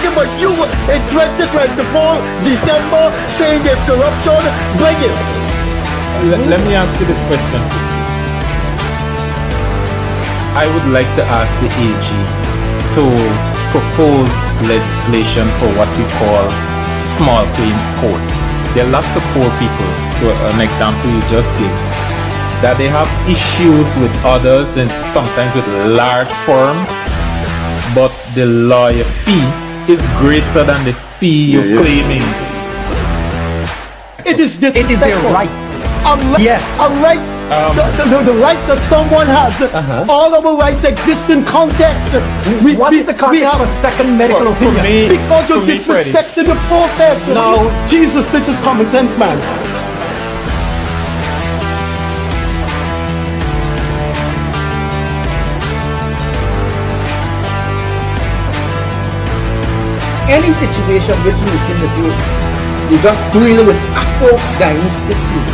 talking about you in 2024, December, saying there's corruption. Bring it. Let me ask you this question. I would like to ask the AG to propose legislation for what we call small claims court. There are lots of poor people, to an example you just gave, that they have issues with others and sometimes with large firms, but the lawyer fee is greater than the fee you're claiming. It is disrespectful. It is their right. Yes. A right, the right that someone has. All of our rights exist in context. What is the context of a second medical opinion? Because you're disrespecting the process. No. Jesus, this is common sense, man. Any situation which you seem to do, you just deal with Afro-Guyanese issues.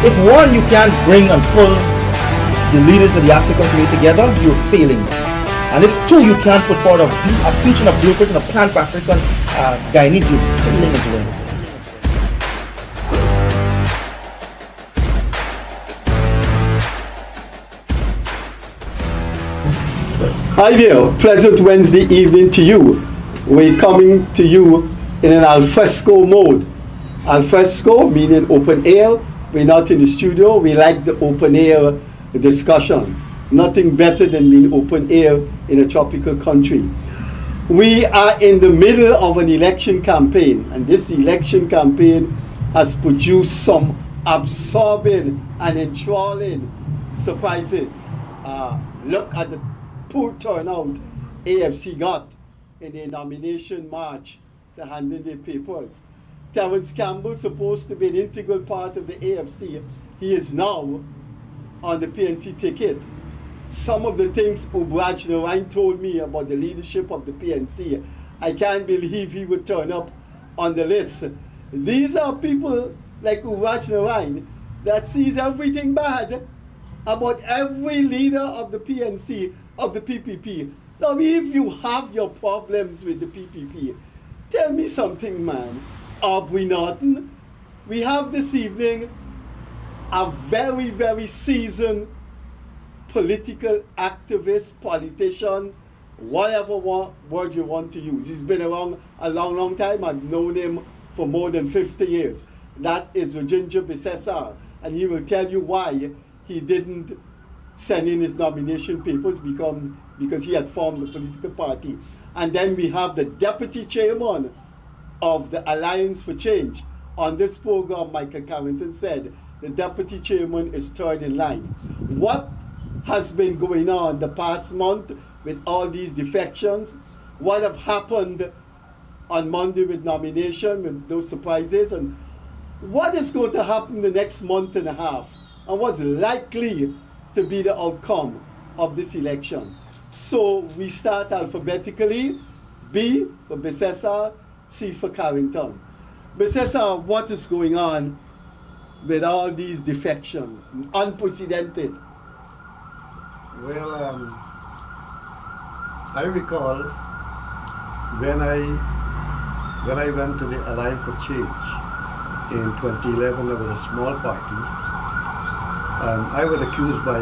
If one, you can't bring and pull the leaders of the African community together, you're failing. And if two, you can't put forward a future, a blueprint, and a plan for African Guyanese, you're failing as well. Hi there, pleasant Wednesday evening to you. We're coming to you in an alfresco mode. Alfresco meaning open air. We're not in the studio. We like the open air discussion. Nothing better than being open air in a tropical country. We are in the middle of an election campaign, and this election campaign has produced some absorbing and enthralling surprises. Look at the poor turnout AFC got in the nomination march to hand in their papers. Terence Campbell, supposed to be an integral part of the AFC, he is now on the PNC ticket. Some of the things Rajendra told me about the leadership of the PNC, I can't believe he would turn up on the list. These are people like Rajendra that sees everything bad about every leader of the PNC, of the PPP. Now, if you have your problems with the PPP, tell me something, man. Are we not? We have this evening a very, very seasoned political activist, politician, whatever word you want to use. He's been around a long, long time. I've known him for more than 50 years. That is Rajendra Bissesar, and he will tell you why he didn't send in his nomination papers because he had formed a political party. And then we have the deputy chairman of the Alliance for Change. On this program, Michael Carrington said the deputy chairman is third in line. What has been going on the past month with all these defections? What have happened on Monday with nomination, with those surprises? And what is going to happen the next month and a half? And what's likely to be the outcome of this election? So we start alphabetically. B for Bissesar, C for Carrington. Bissesar, what is going on with all these defections? Unprecedented. Well, I recall when I went to the Alliance for Change in 2011, there was a small party. I was accused by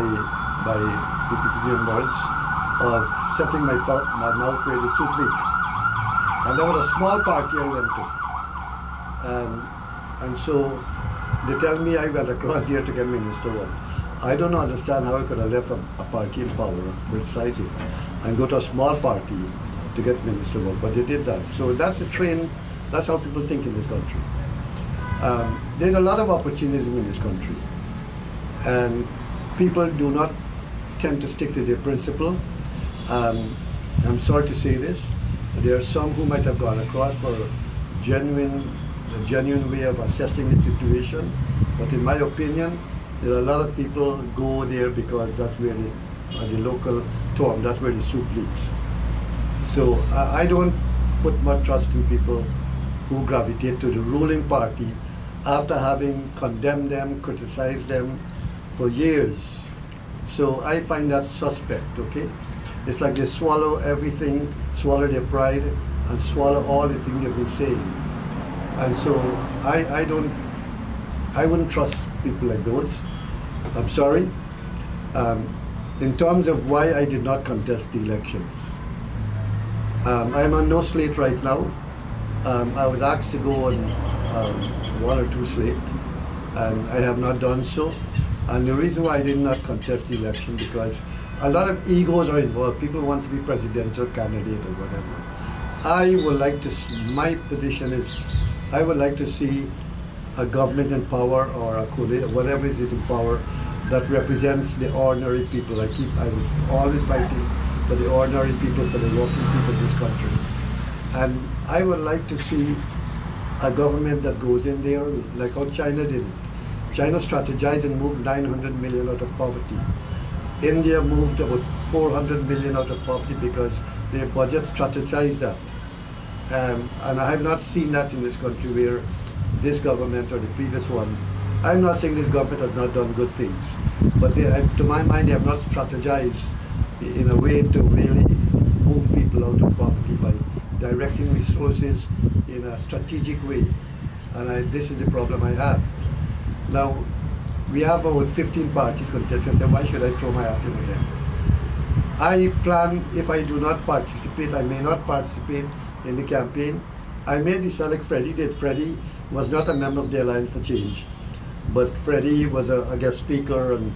PPP members of setting my mouth with a soup leak. And there was a small party I went to. And so they tell me I went across here to get minister one. I don't understand how I could have left a party in power, criticize it, and go to a small party to get minister one, but they did that. So that's the trend, that's how people think in this country. There's a lot of opportunism in this country, and people do not tend to stick to their principle. I'm sorry to say this, but there are some who might have gone across for a genuine way of assessing the situation, but in my opinion, there are a lot of people go there because that's where the local term, that's where the soup leaks. So I don't put much trust in people who gravitate to the ruling party after having condemned them, criticized them for years. So I find that suspect, okay? It's like they swallow everything, swallow their pride, and swallow all the things you've been saying. And so I wouldn't trust people like those. I'm sorry. In terms of why I did not contest the elections, I'm on no slate right now. I was asked to go on one or two slate, and I have not done so. And the reason why I did not contest the election, because a lot of egos are involved. People want to be presidential candidate or whatever. I would like to, my position is, I would like to see a government in power, or a whatever is it in power, that represents the ordinary people. I was always fighting for the ordinary people, for the working people of this country. And I would like to see a government that goes in there like how China did it. China strategized and moved 900 million out of poverty. India moved about 400 million out of poverty because their budget strategized that. And I have not seen that in this country where this government or the previous one, I'm not saying this government has not done good things, but to my mind, they have not strategized in a way to really move people out of poverty by directing resources in a strategic way. And this is the problem I have. Now, we have about 15 parties contesting, so why should I throw my hat in again? I plan, if I do not participate, I may not participate in the campaign. I may decide like Freddie did. Freddie was not a member of the Alliance for Change, but Freddie was a guest speaker and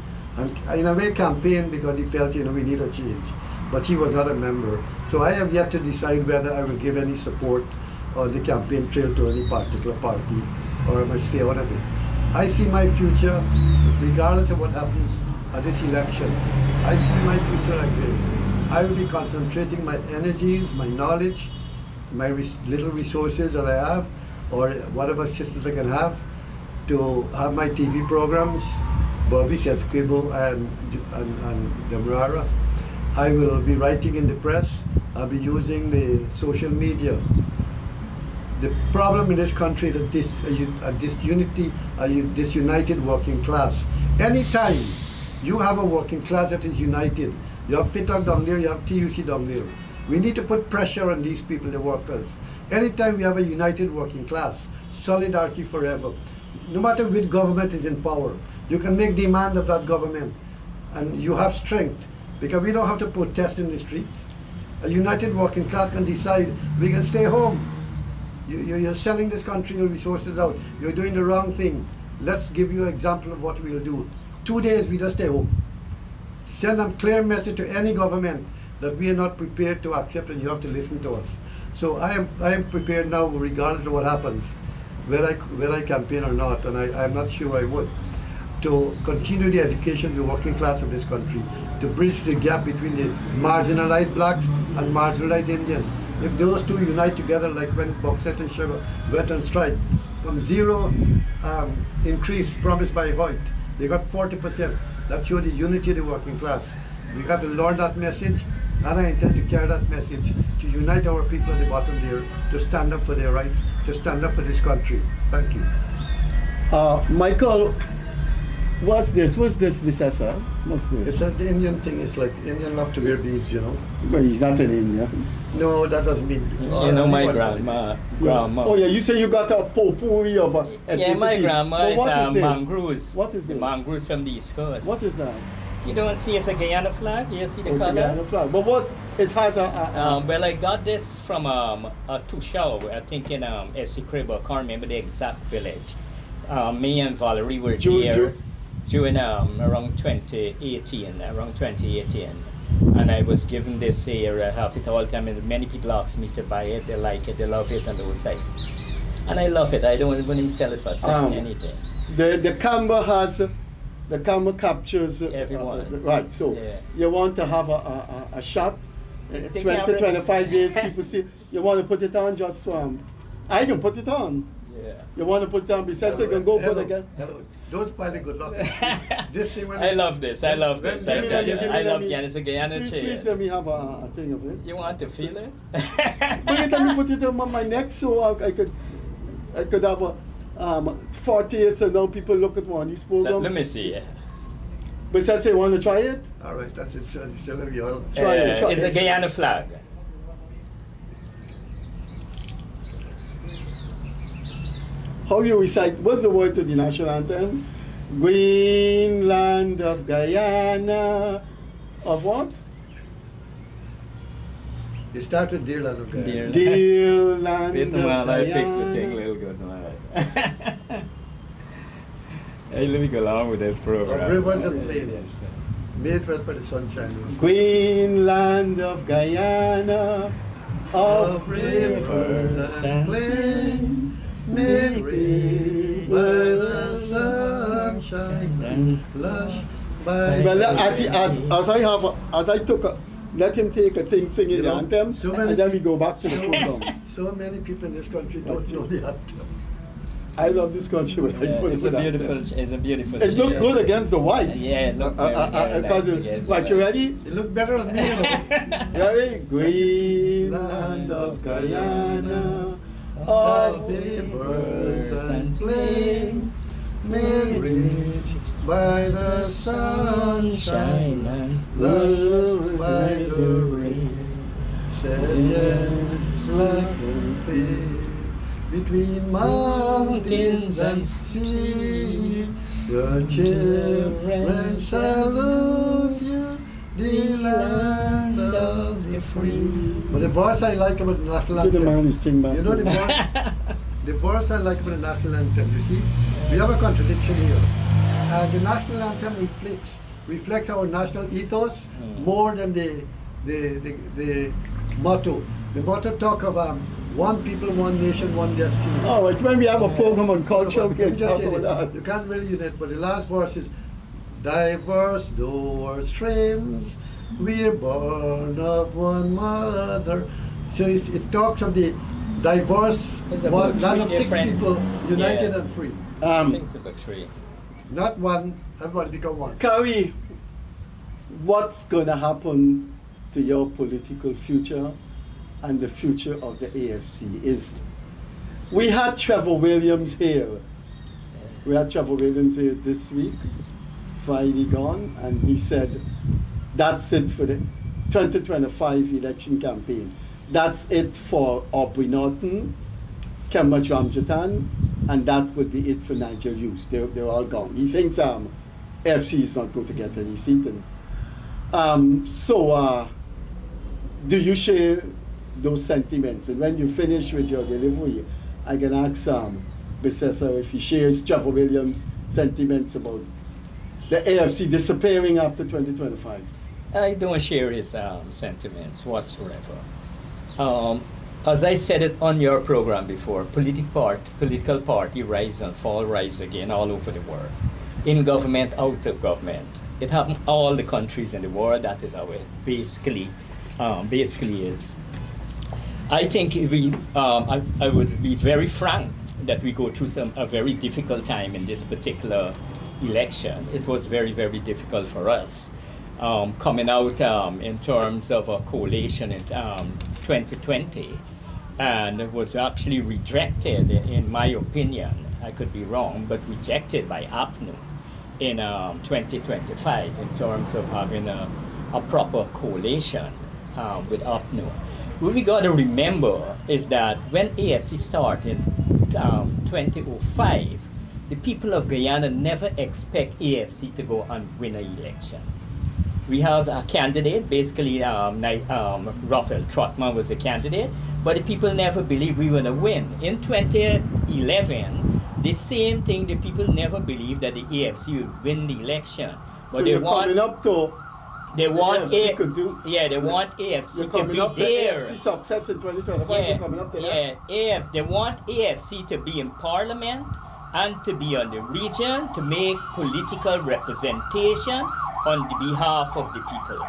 in a way campaigned because he felt, we need a change. But he was not a member. So I have yet to decide whether I will give any support on the campaign trail to any particular party or I must stay out of it. I see my future, regardless of what happens at this election, I see my future like this. I will be concentrating my energies, my knowledge, my little resources that I have, or whatever assistance I can have, to have my TV programs, Bobby says Kibo and Demerara. I will be writing in the press. I'll be using the social media. The problem in this country is a disunited working class. Anytime you have a working class that is united, you have FITOC down there, you have TUC down there. We need to put pressure on these people, the workers. Anytime we have a united working class, solidarity forever. No matter which government is in power, you can make demand of that government and you have strength because we don't have to protest in the streets. A united working class can decide we can stay home. You're selling this country your resources out. You're doing the wrong thing. Let's give you an example of what we'll do. 2 days we just stay home. Send a clear message to any government that we are not prepared to accept and you have to listen to us. So I am prepared now regardless of what happens, whether I campaign or not, and I'm not sure I would, to continue the education of the working class of this country, to bridge the gap between the marginalized blacks and marginalized Indians. If those two unite together, like when bauxite and sugar went on strike, from zero increase promised by Hoyt, they got 40%. That showed the unity of the working class. We have to learn that message, and I intend to carry that message to unite our people at the bottom there, to stand up for their rights, to stand up for this country. Thank you. Michael, what's this? What's this, Bissesar? What's this? It's the Indian thing. It's like Indian love to wear beads, But he's not in India. No, that doesn't mean. My grandma. Oh yeah, you say you got a potpourri of ethnicities. Yeah, my grandma But is mongoose. What is this? Mongoose from the East Coast. What is that? You don't see it's a Guyana flag? You see the It's a Guyana colors? flag. But it has Well, I got this from a Tushao, I think in Acerbic. I can't remember the exact village. Me and Valerie were here during around 2018, and I was given this here. I have it all the time, and many people ask me to buy it. They like it, they love it, and those like. And I love it. I don't even sell it for anything. The camera has. The camera captures everyone. Right, so you want to have a shot, 20, 25 days, people see, you want to put it on just I can put it on. Yeah. You want to put it on, besides you can go put again. Hello. Don't spoil the good luck. This thing I love this. I love this. I love Guyana. It's a Guyana chair. Please let me have a thing of it. You want to feel it? Bring it and put it on my neck so I could have a 40 years and now people look at one of these programs. Let me see. But since they want to try it? All right, that's it. Still have you all. Try it. It's a Guyana flag. how you recite, what's the words of the national anthem? Green land of Guyana, of what? It started Dear Land of Guyana. Dear land Wait of a minute, I fix the Guyana. thing real good, man. Hey, let me go along with this program. Of rivers and plains, made well by the sunshine. Green land of Guyana, Of rivers and plains, made green by the sunshine, and flushed by Well, the as I took a, let him take a thing singing You the know, anthem, so many and then we go back to the program. So many people in this country don't know the anthem. I love this country, but I Yeah, don't it's know a the beautiful, anthem. it's a beautiful. It looked cheer. good against the white. Yeah, it looked very, very nice against But the you white. ready? It looked better on me, you know. Ready? Green land of Guyana, of rivers and plains, made rich by the sunshine and flushed by the rain. Sedges like a fish between mountains and seas. Your children salute you, the land of the free. But the verse I like about the national Give the man anthem, his thing back. you know the verse I like about the national anthem, you see, we have a contradiction here. The national anthem reflects our national ethos more than the motto. The motto talk of one people, one nation, one destiny. All right, when we have a program on culture, we Let me can just talk say about this. that. You can't really unite, but the last verse is diverse though our strains, we're born of one mother. So it talks of the diverse It's about one land of three sick different- people, united yeah. and free. I think it's about three. Not one, everybody become one. Carrie, what's going to happen to your political future and the future of the AFC? We had Trevor Williams here. We had Trevor Williams here this week, Friday gone, and he said that's it for the 2025 election campaign. That's it for Aubrey Norton, Rajendra Ramjattan, and that would be it for Nigel Hughes. They're all gone. He thinks AFC is not going to get any seating. Do you share those sentiments? And when you finish with your delivery, I can ask Bissesar if he shares Trevor Williams' sentiments about the AFC disappearing after 2025. I don't share his sentiments whatsoever. As I said it on your program before, political party rise and fall, rise again all over the world. In government, out of government. It happens all the countries in the world. That is how it basically is. I think I would be very frank that we go through a very difficult time in this particular election. It was very, very difficult for us. Coming out in terms of a coalition in 2020, and it was actually rejected, in my opinion, I could be wrong, but rejected by APNU in 2025 in terms of having a proper coalition with APNU. What we got to remember is that when AFC started in 2005, the people of Guyana never expect AFC to go and win an election. We have a candidate, basically Raphael Trotman was a candidate, but the people never believed we were going to win. In 2011, the same thing, the people never believed that the AFC would win the election. But So they you're want, coming up to they want AFC could do. they want AFC You're to coming be up to there. AFC success in 2025. You're coming up to that. They want AFC to be in parliament and to be on the region to make political representation on the behalf of the people.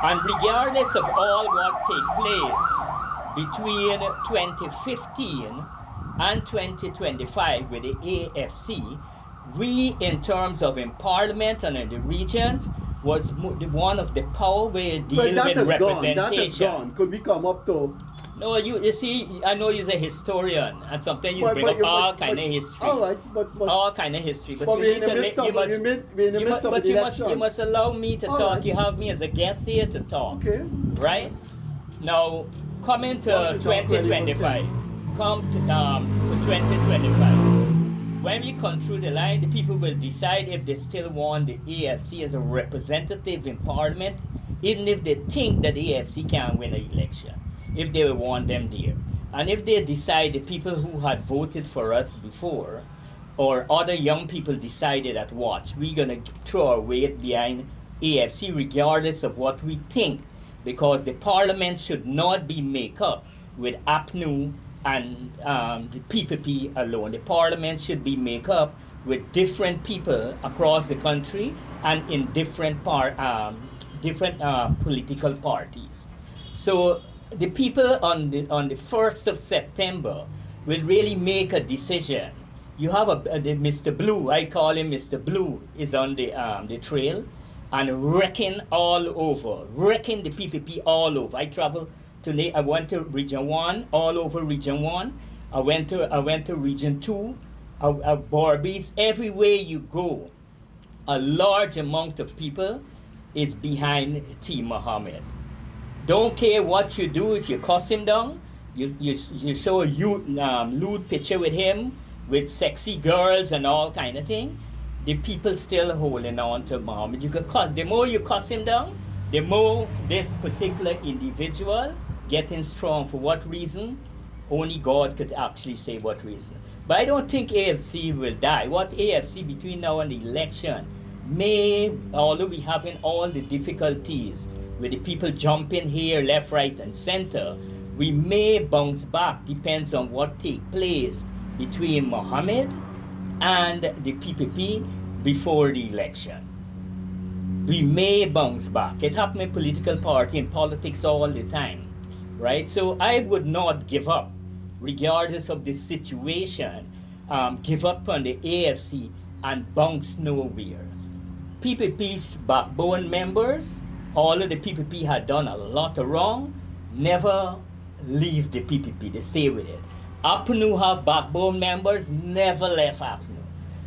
And regardless of all what take place between 2015 and 2025 with the AFC, we, in terms of in parliament and in the regions, was one of the power where But dealing that with has gone. representation. That has gone. Could we come up to? No, you see, I know you're a historian, and sometimes you But- bring but up you- all but- kind of but- history. all right, but all kind of history. But But you we're in need the to midst let- of you we're in must- the midst of but the you must election. allow me to All talk. right. You have me as a guest here to talk. Okay. Right? Now, coming to Why don't you talk 2025. come to 2025, when we come through the line, the people will decide if they still want the AFC as a representative in Parliament, even if they think that the AFC can win an election, if they want them there. And if they decide, the people who had voted for us before, or other young people decided that, watch, we're going to throw our weight behind AFC regardless of what we think, because the Parliament should not be made up with APNU and the PPP alone. The Parliament should be made up with different people across the country and in different political parties. So the people on the 1st of September will really make a decision. You have the Mr. Blue, I call him Mr. Blue, is on the trail and wrecking all over, wrecking the PPP all over. I went to Region 1, all over Region 1. I went to Region 2, Barbies. Everywhere you go, a large amount of people is behind T. Muhammad. Don't care what you do. If you cuss him down, you show a lewd picture with him, with sexy girls and all kind of thing, the people still holding on to Muhammad. You could cuss. The more you cuss him down, the more this particular individual getting strong. For what reason? Only God could actually say what reason. But I don't think AFC will die. What AFC between now and the election may, although we having all the difficulties with the people jumping here, left, right, and center, we may bounce back. Depends on what take place between Mohammed and the PPP before the election. We may bounce back. It happens in political party and politics all the time, right? So I would not give up, regardless of the situation, give up on the AFC and bounce nowhere. PPP's backbone members, all of the PPP had done a lot of wrong, never leave the PPP, they stay with it. APNU have backbone members, never left APNU.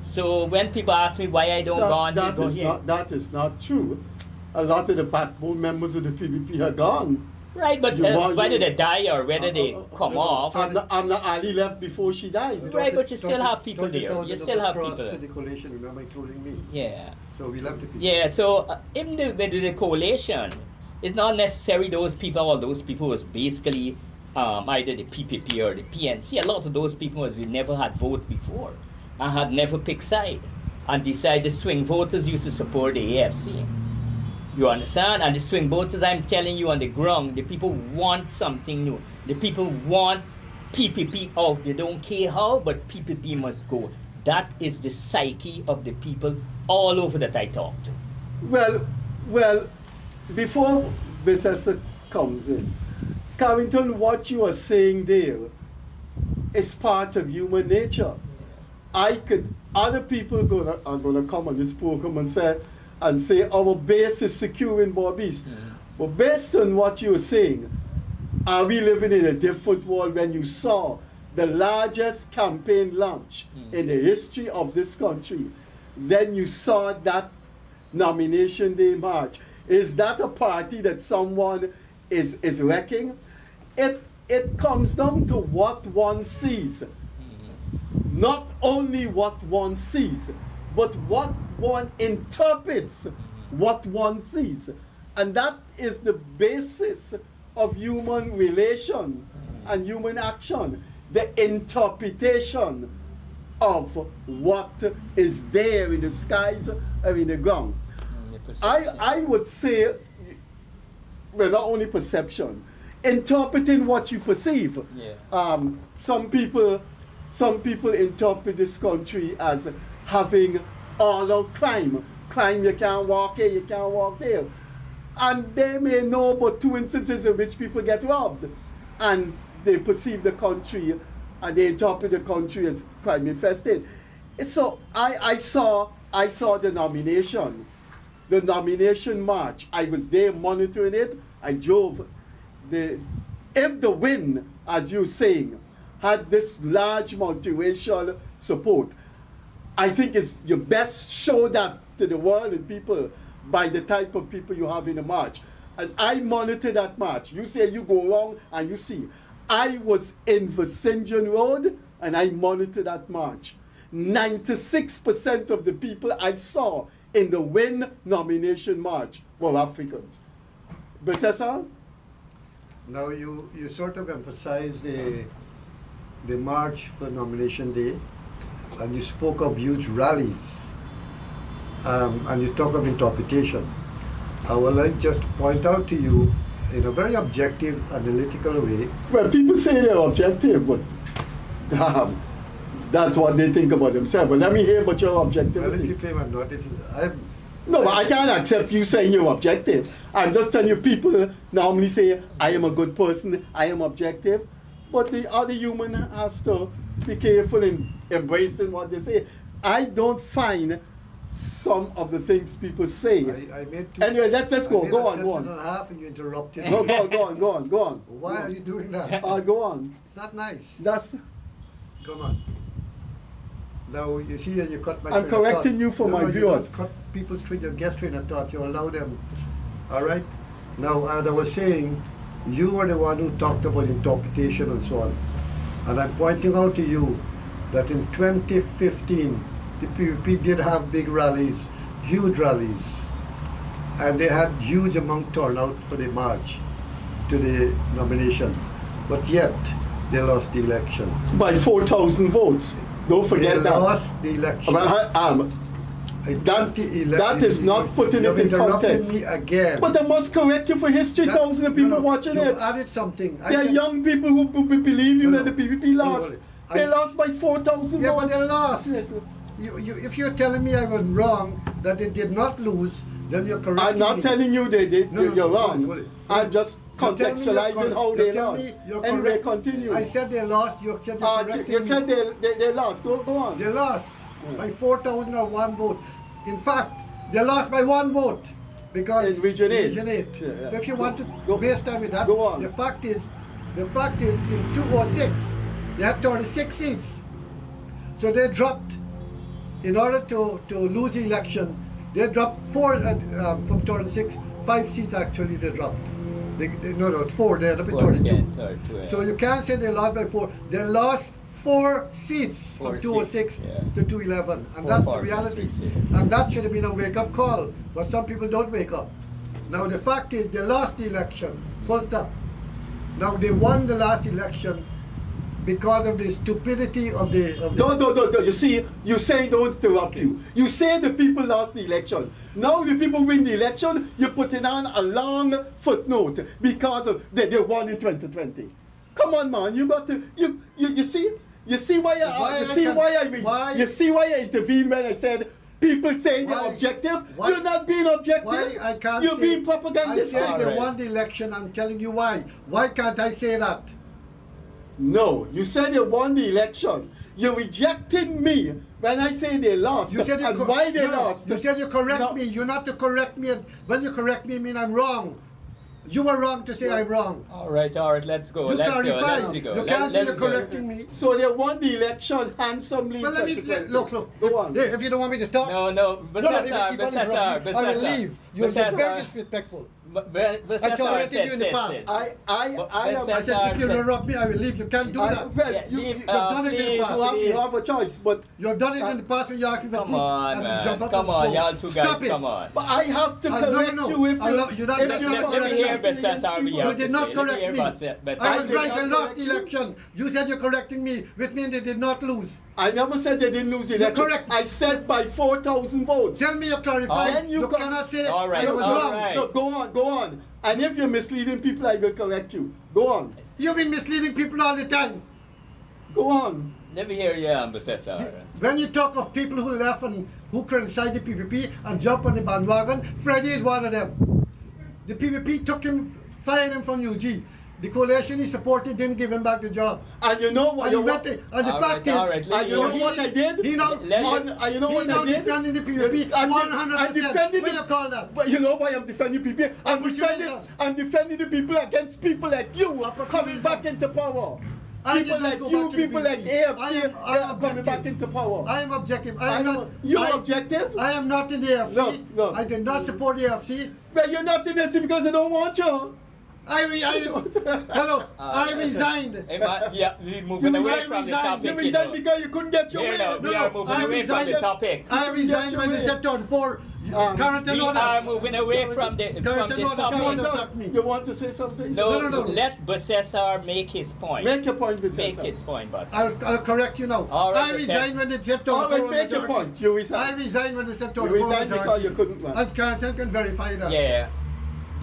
So when people ask me why I don't go on, that is not true. A lot of the backbone members of the PPP are gone. Right, but whether they die or whether they come off. Amna Ali left before she died. Right, but you still have people there. You still have people. To the coalition, remember including me. Yeah. So we left the PPP. Yeah, so in the coalition, it's not necessarily those people, all those people was basically either the PPP or the PNC. A lot of those people was never had vote before and had never picked side and decided swing voters used to support the AFC. You understand? And the swing voters, I'm telling you on the ground, the people want something new. The people want PPP out. They don't care how, but PPP must go. That is the psyche of the people all over that I talk to. Well, before Bissesar comes in, Carrington, what you are saying there is part of human nature. Other people are gonna come on this program and say our base is secure in Barbies. But based on what you're saying, are we living in a different world when you saw the largest campaign launch in the history of this country? Then you saw that nomination day march. Is that a party that someone is wrecking? It comes down to what one sees. Not only what one sees, but what one interprets what one sees. And that is the basis of human relation and human action. The interpretation of what is there in the skies or in the ground. I would say, well, not only perception, interpreting what you perceive. Yeah. Some people interpret this country as having all-out crime. Crime, you can't walk here, you can't walk there. And they may know but 2 instances in which people get robbed. And they perceive the country and they interpret the country as crime infested. So I saw the nomination march. I was there monitoring it. I drove. If the win, as you're saying, had this large multiracial support, I think you best show that to the world and people by the type of people you have in the march. And I monitor that march. You say you go wrong and you see. I was in Vicinjon Road and I monitored that march. 96% of the people I saw in the Win nomination march were Africans. Bissesar? Now you sort of emphasize the march for nomination day, and you spoke of huge rallies, and you talk of interpretation. I would like just to point out to you in a very objective, analytical way. Well, people say they're objective, but that's what they think about themselves. But let me hear about your Well, if objectivity. you claim I'm not, No, but I can't accept you saying you're objective. I'm just telling you, people normally say, I am a good person, I am objective. But the other human has to be careful in embracing what they say. I don't find some of the things people say. I made two. Anyway, let's go. I made Go a on, go sentence on. and a half and you interrupted me. Go on. Why are you doing that? Go on. It's not nice. That's. Come on. Now you see, you cut my. I'm train of correcting thought. you for my You viewers. don't cut people's guest train of thought. You allow them. All right. Now, as I was saying, you were the one who talked about interpretation and so on, and I'm pointing out to you that in 2015, the PPP did have big rallies, huge rallies, and they had huge amount turnout for the march to the nomination, but yet they lost the election. By 4,000 votes. Don't forget They that. lost the election. That is not putting it in context. Me again. But I must correct you for history. Thousands of people watching you it. added something. There are young people who believe you No, that the PPP lost. no, They I- lost by 4,000 Yeah, votes. but they lost. Yes. If you're telling me I was wrong, that they did not lose, then you're correcting I'm not me. telling you they did. No, You're hold wrong. it. I'm just You tell me you're contextualizing how they tell lost. me you're Anyway, correct. continue. I said they lost. You said you're correcting You me. said they lost. Go on. They lost by 4,000 or 1 vote. In fact, they lost by 1 vote because In Region 8. Region 8. Yeah, yeah. So if you want to Go- waste time with that, go on. the fact is in 2006 they had 36 seats. So they dropped, in order to lose the election, they dropped 4 from 36, 5 seats actually they dropped. No, 4. They had up to 32. So you can't say they lost by 4. They lost 4 seats Four from 206 seats, yeah. to 211, and Four that's the parties, reality. yeah. And that should have been a wake-up call, but some people don't wake up. Now the fact is they lost the election, full stop. Now they won the last election because of the stupidity of the. No. You see, you say don't interrupt you. You say the people lost the election. Now the people win the election, you're putting on a long footnote because of they won in 2020. Come on, man. You got to you see. You see why I intervened when I said people say they're objective? Why- You're not being objective. Why I can't You're say, being propagandistic. I said they Alright. won the election. I'm telling you why. Why can't I say that? No, you said you won the election. You're rejecting me when I say they lost. You said and why they lost. You said you correct No. me. You're not to correct me. When you correct me, mean I'm wrong. You were wrong to say I'm wrong. All right, let's go. You Let's clarify. go. You can't say you're go. correcting me. So they won the election handsomely. Well, let me 2020. look. Go on. If you don't want me to talk, No, if you keep on interrupting, I will leave. You're very disrespectful. I tolerated you in the past. I said if you interrupt me, I will leave. You can't do that. Yeah, You've done it in the past. You have a choice, but You've done it in the past when you asked me for Come proof. on, and you man. jump up Come and on, spoke. y'all two guys, Stop it. come on. but I have to No, correct no. you if I love- you're not- if that's you not correct correct. me Let me hear against Bissesar people. You did not correct me. I was right. I not lost correct the you. election. You said you're correcting me, which means they did not lose. I never said they didn't lose the You're election. correct. I said by 4,000 votes. Tell me you clarify. Then you You got- cannot say All right, I was all wrong. right. No, go on. And if you're misleading people, I will correct you. Go on. You've been misleading people all the time. Go on. Let me hear you, Bissesar. When you talk of people who left and who criticized the PPP and jump on the bandwagon, Freddie is one of them. The PPP took him, fired him from UG. The coalition he supported didn't give him back the job. And you know what? And, and the All fact right, all right, is, let And you know what I did? He now, Let- And you know he's what now I did? defending the PPP I'm 100%. defending What do you call that? But you know why I'm defending people? Opportunism. I'm defending the people against people like you coming Opportunism. back into power. I People did not like go you, back to the people like PPP. AFC I am coming back objective. into power. I am objective. I am not. You're objective? I am not in the AFC. No. I did not support the AFC. But you're not in this because I don't want you. Hello, I resigned. Hey, man, yeah, we're moving away from the topic. You resigned because you couldn't get your way. We are moving away from the topic. I resigned when they set out for Carrington We order. are moving away from the Carrington order topic. come to attack me. You want to say something? No, No. let Bissesar make his point. Make your point, Mr. Make his point, boss. I'll correct you now. All right, I resigned when they set out All for right, make your majority. point. You I resigned. resigned when they set out You for resigned because majority. you couldn't run. And Carrington can verify that. Yeah.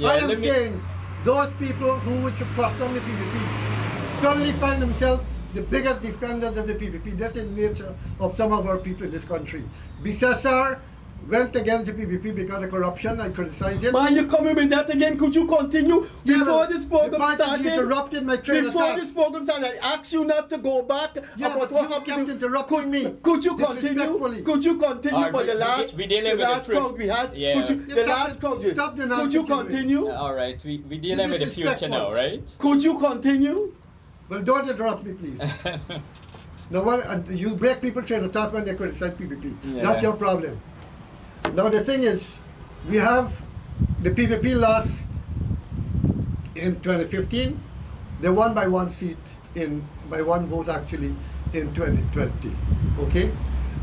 I am let me- saying those people who would cross down the PPP suddenly find themselves the biggest defenders of the PPP. That's the nature of some of our people in this country. Bissesar went against the PPP because of corruption. I criticized him. Man, you coming with that again? Could you continue? Yeah, Before but this the program party started, interrupted my train of before thought. this program started, I asked you not to go back Yeah, about but what you happened. kept interrupting me. Could you continue? Disrespectfully. Could you continue? Alright, But the we last, dealing the with the last truth. crowd we had. Yeah. Could you? Yeah, The stop last it. crowd. Stop the Could nonsense you you're doing. continue? All right, we dealing with the future disrespectful. now, right? Could you continue? Well, don't interrupt me, please. No, you break people's train of thought when they criticize PPP. Yeah. That's your problem. Now the thing is, we have the PPP lost in 2015. They won by one seat by one vote actually in 2020. Okay,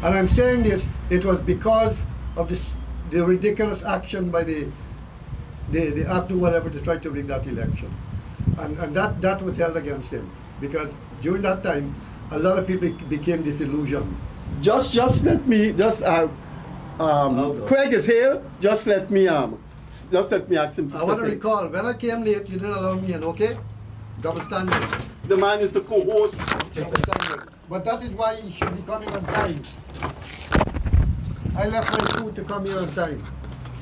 and I'm saying this. It was because of the ridiculous action by the APNU whatever to try to rig that election, and that was held against him because during that time a lot of people became disillusioned. Just let me Craig is here. Just let me ask him to I step want to in. recall, when I came late, you didn't allow me in, okay? Double standard. The man is the co-host. Double standard. But that is why you should be coming on time. I left my food to come here on time.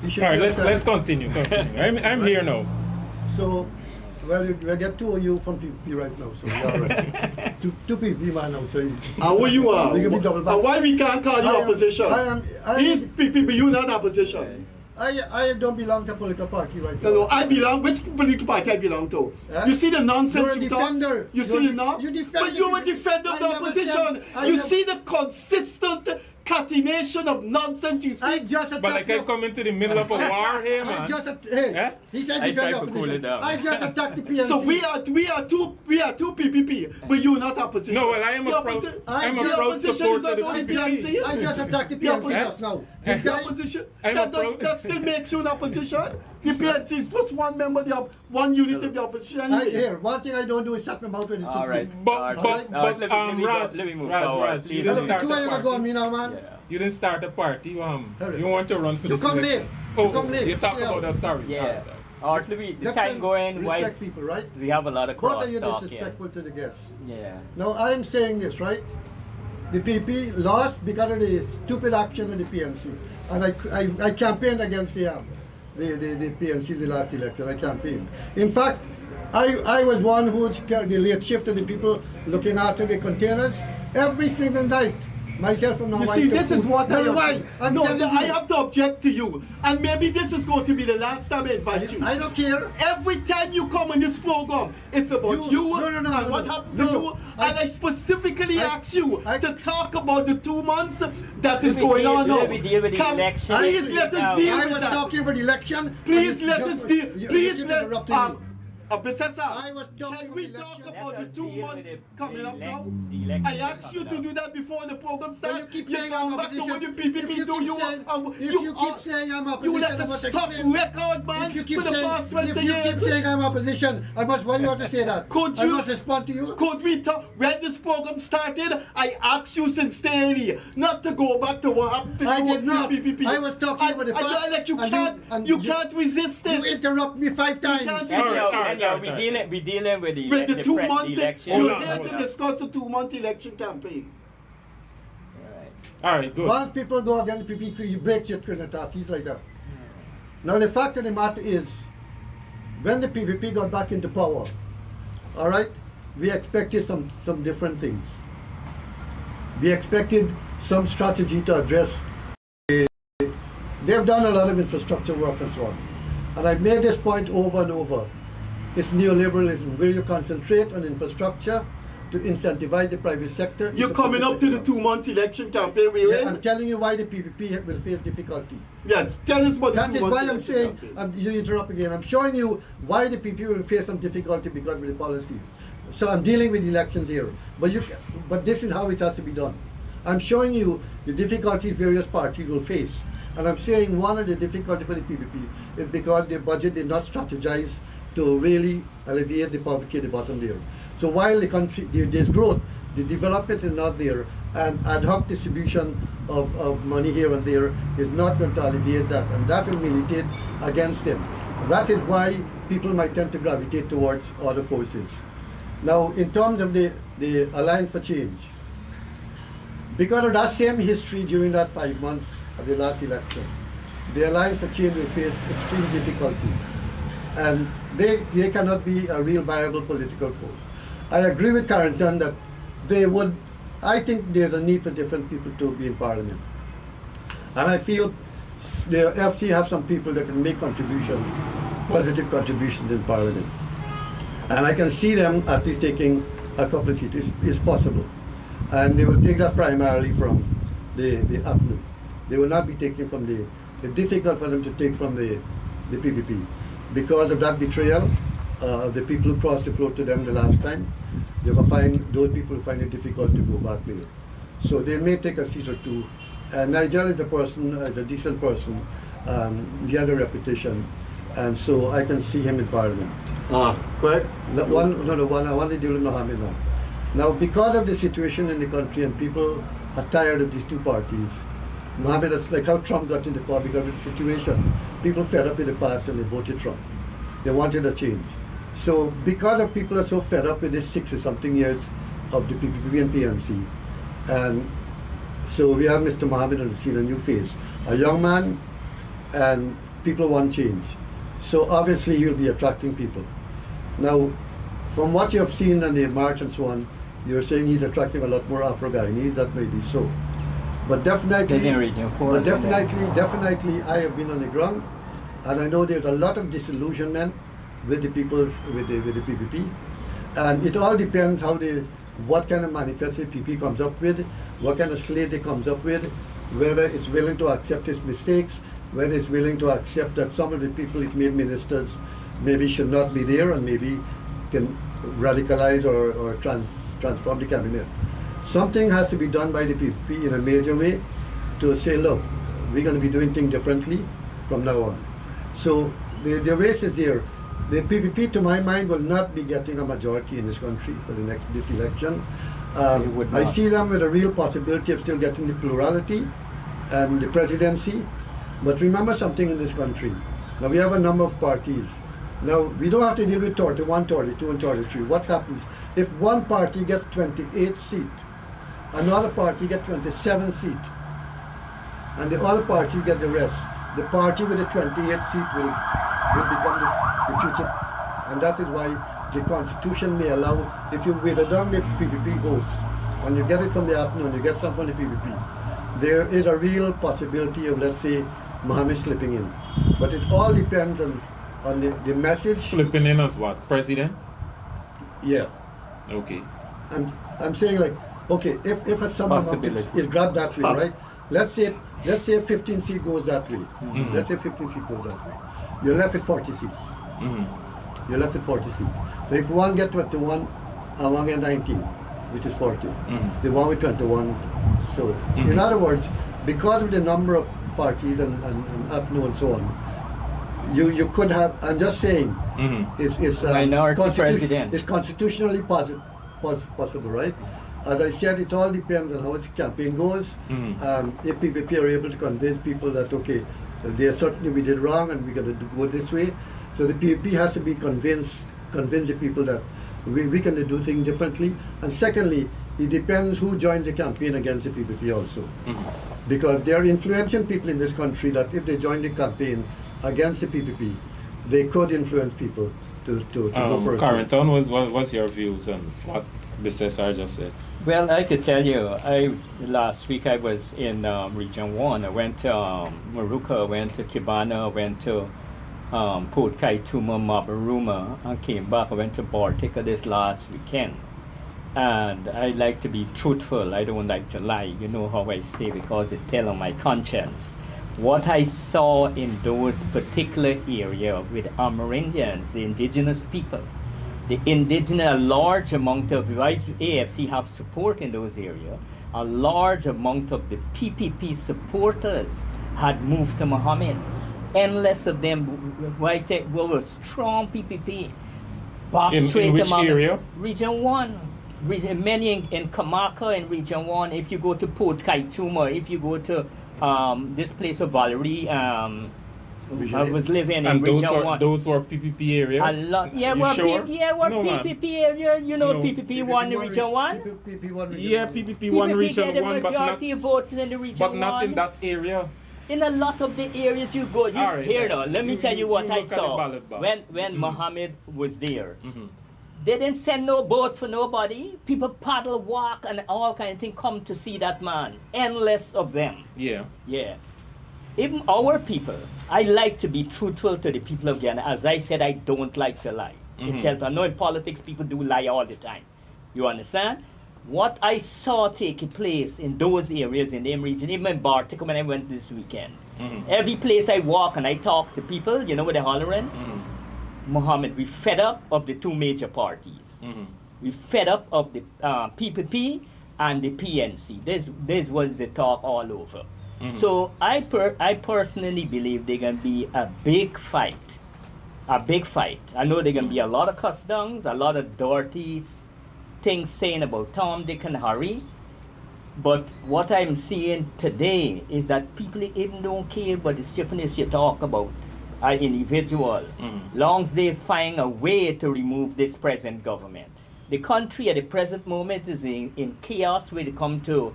You should All right, be on time. let's continue. I'm here now. So, well, we get two of you from PPP right now, so we're all right. two PPP man now, so Who you are? We can be double back. Why we can't call you I am- opposition? I am- He's PPP, you not opposition. I don't belong to a political party right now. No, I belong. Which political party I belong to? Huh? You see the nonsense You're a you talk? defender. You see it now? You defend But you the a defender of I the never opposition. said- I You never- see the consistent catenation of nonsense you I speak. just But I attacked can you. come into the middle of a war here, I man. just hey, Eh? he said I defend tried the to cool it opposition. down. I just attacked the PNC. So we are two PPP, but you not opposition. No, well, I am The a proud, opposi- I'm a the proud opposition is supporter not of the only PPP. PNC. I just attacked the The PNC opposition- just now. The opposition, I'm that, a pro- that still makes you an opposition. The PNC is just one member, one unit of the opposition. anyway. Here, one thing I don't do is shut my mouth when it's All right. But- all right, but- all right, but, let me move Raj, forward. Raj, please. you didn't start Two the of you are going party. me now, man. Yeah. You didn't start a party. Hurry. You want to run for You this come election. late. Oh, You come late. you talk Stay about out. that. Sorry. Yeah. All right. All right, the Let time them going respect wise. people, right? We have a lot of Both cross of you talk here. disrespectful to the guests. Yeah. Now I'm saying this, right? The PP lost because of the stupid action of the PNC, and I campaigned against the PNC in the last election. I campaigned. In fact, I was one who would carry the late shift of the people looking after the containers every single night. Myself from now. You see, this is what no, I why? I'm no, telling I you. have to object to you, and maybe this is going to be the last time I invite you. I don't care. Every time you come on this program, it's about you, No, and what happened to no. you. And I specifically ask you I- to talk about the 2 months that is Let me going deal- on now. let me deal with the election. Please let us deal I with was that. talking about election. Please and let you us just- deal. you Please keep let interrupting me. Bissesar, I was talking can we about talk election. about the Let us 2 deal months with the coming up now? election I asked you coming to up. do that before the program Well, starts. you keep You saying come I'm back to what the opposition. PPP If you do. keep You saying- are- if you you are- keep saying I'm You opposition, let I us must stop explain. record, man, If you keep for the saying, past 20 if you keep years. saying I'm opposition, I must. Why you have to say that? Could I you- must respond to you. Could we talk when this program started? I asked you sincerely not to go back to what happened to I you did with not. PPP. I was talking about the facts, Like you and can't, and you can't resist You it. interrupt me 5 times. can't- Anyhow, All right, anyhow, all right. we dealing with the With the 2 month, the election. Hold you're on, here hold to on. discuss the 2-month election campaign. Alright. All right, good. Once people go against the PPP, you break your train of thought. He's like that. Now the fact of the matter is, when the PPP got back into power, all right, we expected some different things. We expected some strategy to address. They've done a lot of infrastructure work and so on. And I've made this point over and over. It's neoliberalism, where you concentrate on infrastructure to incentivize the private sector. You're coming up to the 2 months election campaign we're in. I'm telling you why the PPP will face difficulty. Yeah, tell us about That the is 2 months why I'm election saying, campaign. you interrupt again, I'm showing you why the PPP will face some difficulty because of the policies. So I'm dealing with elections here. But this is how it has to be done. I'm showing you the difficulties various parties will face. And I'm saying one of the difficulties for the PPP is because their budget did not strategize to really alleviate the poverty at the bottom there. So while the country, there's growth, the development is not there, and ad hoc distribution of money here and there is not going to alleviate that, and that will militate against them. That is why people might tend to gravitate towards other forces. Now, in terms of the Alliance for Change, because of that same history during that 5 months of the last election, the Alliance for Change will face extreme difficulty, and they cannot be a real viable political force. I agree with Carrington that I think there's a need for different people to be in Parliament. And I feel the FT have some people that can make positive contributions in Parliament. And I can see them at least taking a couple of seats. It's possible. And they will take that primarily from the APNU. They will not be taking from it's difficult for them to take from the PPP because of that betrayal of the people who crossed the floor to them the last time. You can find those people who find it difficult to go back there. So they may take a seat or two. And Nigel is a decent person. He had a reputation, and so I can see him in Parliament. Correct? I want to deal with Mohammed now. Now, because of the situation in the country and people are tired of these two parties, Mohammed is like how Trump got into power because of the situation. People fed up with the past and they voted Trump. They wanted a change. So because of people are so fed up with this 60-something years of the PPP and PNC, and so we have Mr. Mohammed on the scene, a new face, a young man, and people want change. So obviously he'll be attracting people. Now, from what you have seen on the march and so on, you're saying he's attracting a lot more Afro-Guyanese. That may be so, but definitely, definitely, I have been on the ground, and I know there's a lot of disillusionment with the PPP, and it all depends what kind of manifesto the PPP comes up with, what kind of slate it comes up with, whether it's willing to accept its mistakes, whether it's willing to accept that some of the people it made ministers maybe should not be there and maybe can radicalize or transform the cabinet. Something has to be done by the PPP in a major way to say, look, we're going to be doing things differently from now on. So the race is there. The PPP, to my mind, will not be getting a majority in this country for this election. I see them with a real possibility of still getting the plurality and the presidency. But remember something in this country. Now we have a number of parties. Now we don't have to deal with 31, 32, and 33. What happens if one party gets 28 seats, another party gets 27 seats, and the other parties get the rest? The party with the 28 seat will become the future, and that is why the Constitution may allow, if you withdraw the PPP votes and you get it from the APNU and you get some from the PPP, there is a real possibility of, let's say, Mohammed slipping in. But it all depends on the message. Slipping in as what? President? Yeah. Okay. I'm saying, like, okay, if someone is grabbed that way, right? Let's say 15 seat goes that way. Mm-hmm. Let's say 15 seat goes that way. You're left with 40 seats. Mm-hmm. You're left with 40 seats. So if one get 21 and one get 19, which is 40, the one with 21. So in other words, because of the number of parties and APNU and so on, you could have. I'm just saying, it's minority president. It's constitutionally possible, right? As I said, it all depends on how the campaign goes. If PPP are able to convince people that, okay, they certainly we did wrong and we're going to go this way. So the PPP has to be convince the people that we can do things differently. And secondly, it depends who joins the campaign against the PPP also. Because there are influential people in this country that if they join the campaign against the PPP, they could influence people to go for it. Carrington, what's your views on what Bissesar just said? Well, I could tell you, last week I was in Region 1. I went to Maruka, went to Kibana, went to Port Kaituma, Mabaruma, and came back. I went to Baltica this last weekend. And I like to be truthful. I don't like to lie. You know how I stay because it tells on my conscience. What I saw in those particular area with Amerindians, the indigenous people, a large amount of AFC have support in those areas. A large amount of the PPP supporters had moved to Mohammed. Endless of them were strong PPP. In which area? Region 1. Many in Kamaka in Region 1. If you go to Port Kaituma, if you go to this place of Valerie, I was living in Region 1. Those were PPP areas? A lot. Yeah, You sure? No, PPP area. You know No. PPP 1 in Region 1? Yeah, PPP 1 region get the 1, but majority of votes in the Region 1. but not in that area. In a lot of the areas you go, All right, here then. now, let me tell you You what I look at the saw ballot box. when Mohammed was there. Mhm. They didn't send no boat for nobody. People paddle, walk, and all kind of thing come to see that man. Endless of them. Yeah. Yeah. Even our people, I like to be truthful to the people of Ghana. As I said, I don't like to lie. I know in politics people do lie all the time. You understand? What I saw taking place in those areas in the region, even in Bartica when I went this weekend. Every place I walk and I talk to people, you know what they're hollering? Mohammed, we fed up of the two major parties. We fed up of the PPP and the PNC. This was the talk all over. So I personally believe they're going to be a big fight. A big fight. I know they're going to be a lot of cuss downs, a lot of dirty things saying about Tom, Dick, and Harry. But what I'm seeing today is that people even don't care about the stupidness you talk about. Individual, long as they find a way to remove this present government. The country at the present moment is in chaos when it comes to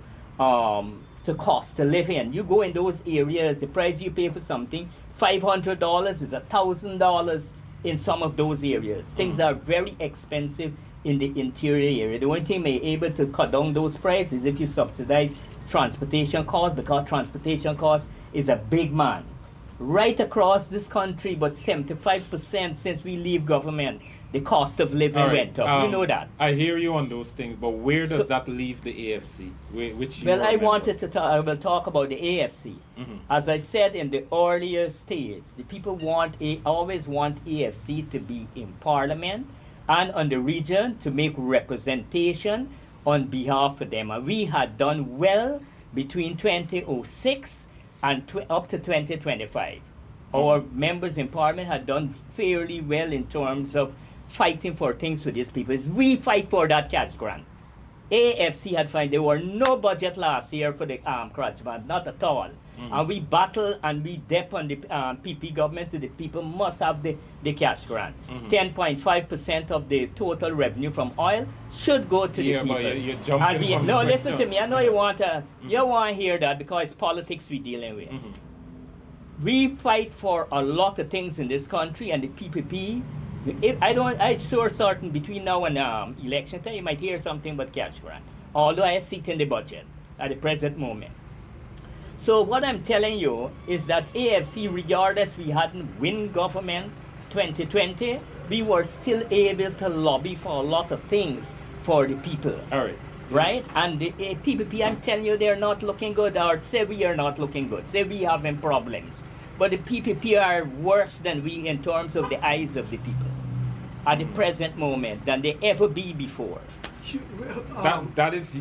cost of living. You go in those areas, the price you pay for something, $500 is $1,000 in some of those areas. Things are very expensive in the interior area. The only thing may able to cut down those prices is if you subsidize transportation costs, because transportation costs is a big man. Right across this country, but 75% since we leave government, the cost of living went up. You know that. I hear you on those things, but where does that leave the AFC? Which well, I wanted to talk. I will talk about the AFC. As I said in the earlier stage, the people always want AFC to be in Parliament and on the region to make representation on behalf of them. And we had done well between 2006 and up to 2025. Our members in Parliament had done fairly well in terms of fighting for things for these people. We fight for that cash grant. AFC had found there were no budget last year for the cash grant, not at all. And we battle and we dep on the PP government, so the people must have the cash grant. 10.5% of the total revenue from oil should go to the people. But you're jumping from no, the listen question. to me. I know you want to hear that because politics we're dealing with. We fight for a lot of things in this country, and the PPP. I sure certain between now and election time you might hear something about cash grant. Although I see it in the budget at the present moment. So what I'm telling you is that AFC, regardless we hadn't win government 2020, we were still able to lobby for a lot of things for the people. All right. Right? And the PPP, I'm telling you, they're not looking good, or say we are not looking good, say we having problems. But the PPP are worse than we in terms of the eyes of the people at the present moment than they ever be before. That is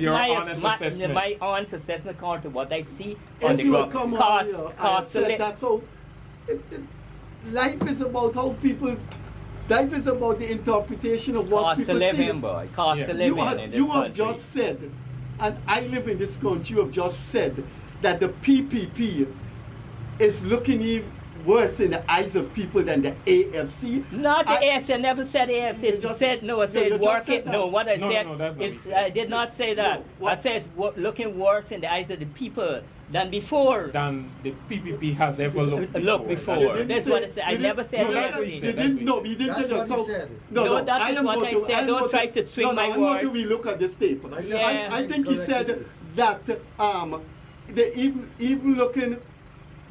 your honest assessment. My honest assessment according to what I see If on the you ground. come on here, I said that's how life is about how people. Life is about the interpretation of what Cost people of living, say. boy. Cost of living in this You have country. just said, and I live in this country. You have just said that the PPP is looking even worse in the eyes of people than the AFC. Not the AFC. I never said AFC. You I just- said no. I said you just work said it. that. No, what I No, said no, that's not is what you I said. did not say that. No, what- I said looking worse in the eyes of the people than before. Than the PPP has ever looked before. Look before. You didn't That's say- what I said. I you never didn't- said no, that's what AFC. you You said. didn't. No, you didn't say That's that. what So he said. No, that is what I said. Don't try to swing my I'm going to words. relook at this tape. Yeah. I think he said that they even looking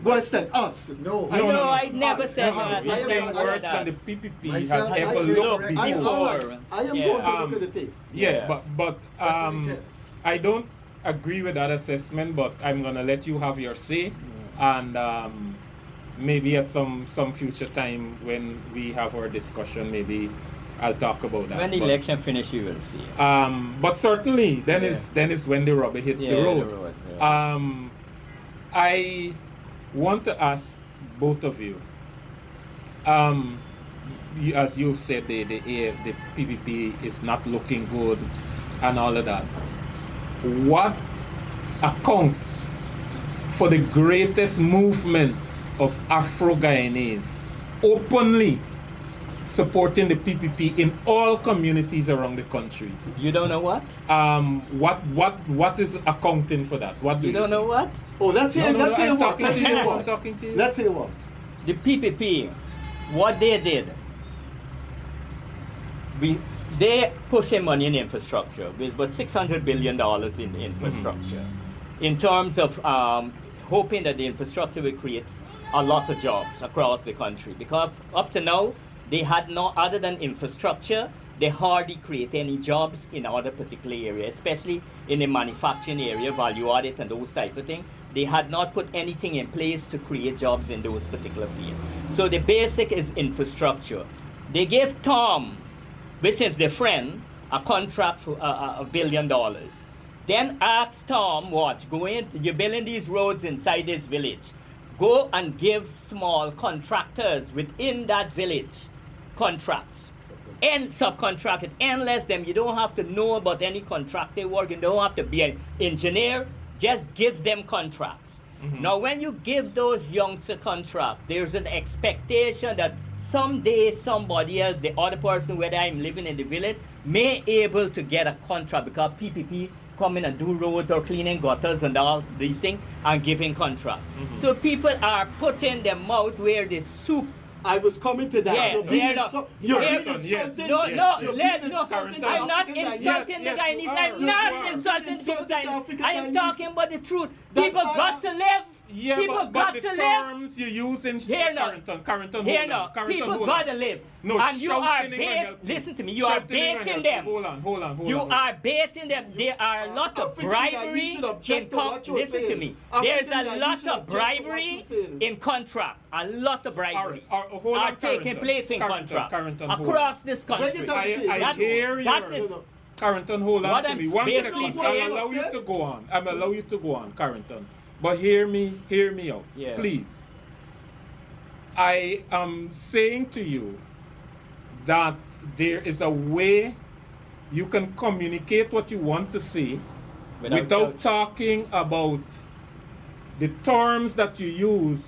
Worse than us. No. No, I never said that. He's I saying never worse said than the that. PPP Myself, has I ever agree. looked Correct. I am before. Before. going Yeah. to look at the thing. Yeah, Yeah. but That's what he said. I don't agree with that assessment, but I'm gonna let you have your say, and maybe at some future time when we have our discussion, maybe I'll talk about that. When the But, election finish, you will see. but certainly then Yeah. is when the rubber hits Yeah, the road. the road, yeah. I want to ask both of you. As you said, the PPP is not looking good, and all of that. What accounts for the greatest movement of Afro-Guyanese openly supporting the PPP in all communities around the country? You don't know what? What is accounting for that? What do You don't know what? Oh, let's hear, let's hear I'm what. talking Let's to you. hear I'm what. talking to you. Let's hear what. The PPP, what they did, they pushing money in infrastructure. There's about $600 billion in infrastructure. In terms of hoping that the infrastructure will create a lot of jobs across the country. Because up to now, they had no, other than infrastructure, they hardly create any jobs in other particular areas, especially in the manufacturing area, value added and those type of things. They had not put anything in place to create jobs in those particular fields. So the basic is infrastructure. They gave Tom, which is the friend, a contract for $1 billion. Then asked Tom, watch, go in, you're building these roads inside this village. Go and give small contractors within that village contracts. And subcontract it, endless them. You don't have to know about any contracting work. You don't have to be an engineer. Just give them contracts. Now, when you give those youngs a contract, there's an expectation that someday somebody else, the other person, whether I'm living in the village, may able to get a contract because PPP come in and do roads or cleaning gutters and all these things and giving contract. So people are putting their mouth where the soup. I was coming to that. Yeah, You're being yeah, no. you're Yeah, being insulting. No, no, You're let, being no, insulting the I'm not African insulting Guyanese. the Guyanese. you are. I'm You not are. insulting the Insulting the Guyanese. African I am Guyanese. talking about the truth. That People I- got to live. Yeah, People but got the to live. terms you use in Here now. Carrington, Here hold now, on. Carrington, people hold got on. to live. No, And you are shouting ain't gonna help you. listen to me, you are Shouting ain't gonna baiting help you. them. Hold on. You are baiting them. There are a lot of African bribery Guyanese should object in to what you're listen to saying. me. African There's a Guyanese lot should of object to what bribery you're saying. in contract. A lot of bribery hold are on, taking Carrington. place in Carrington, contract Carrington, hold across on. this Bring country. it up. I That- hear that your... is- Carrington, hold on What to I'm me. One basically second. I'll saying- allow you to go on. I'll allow you to go on, Carrington. But hear me out. Yeah. Please. I am saying to you that there is a way you can communicate what you want to say without talking about the terms that you use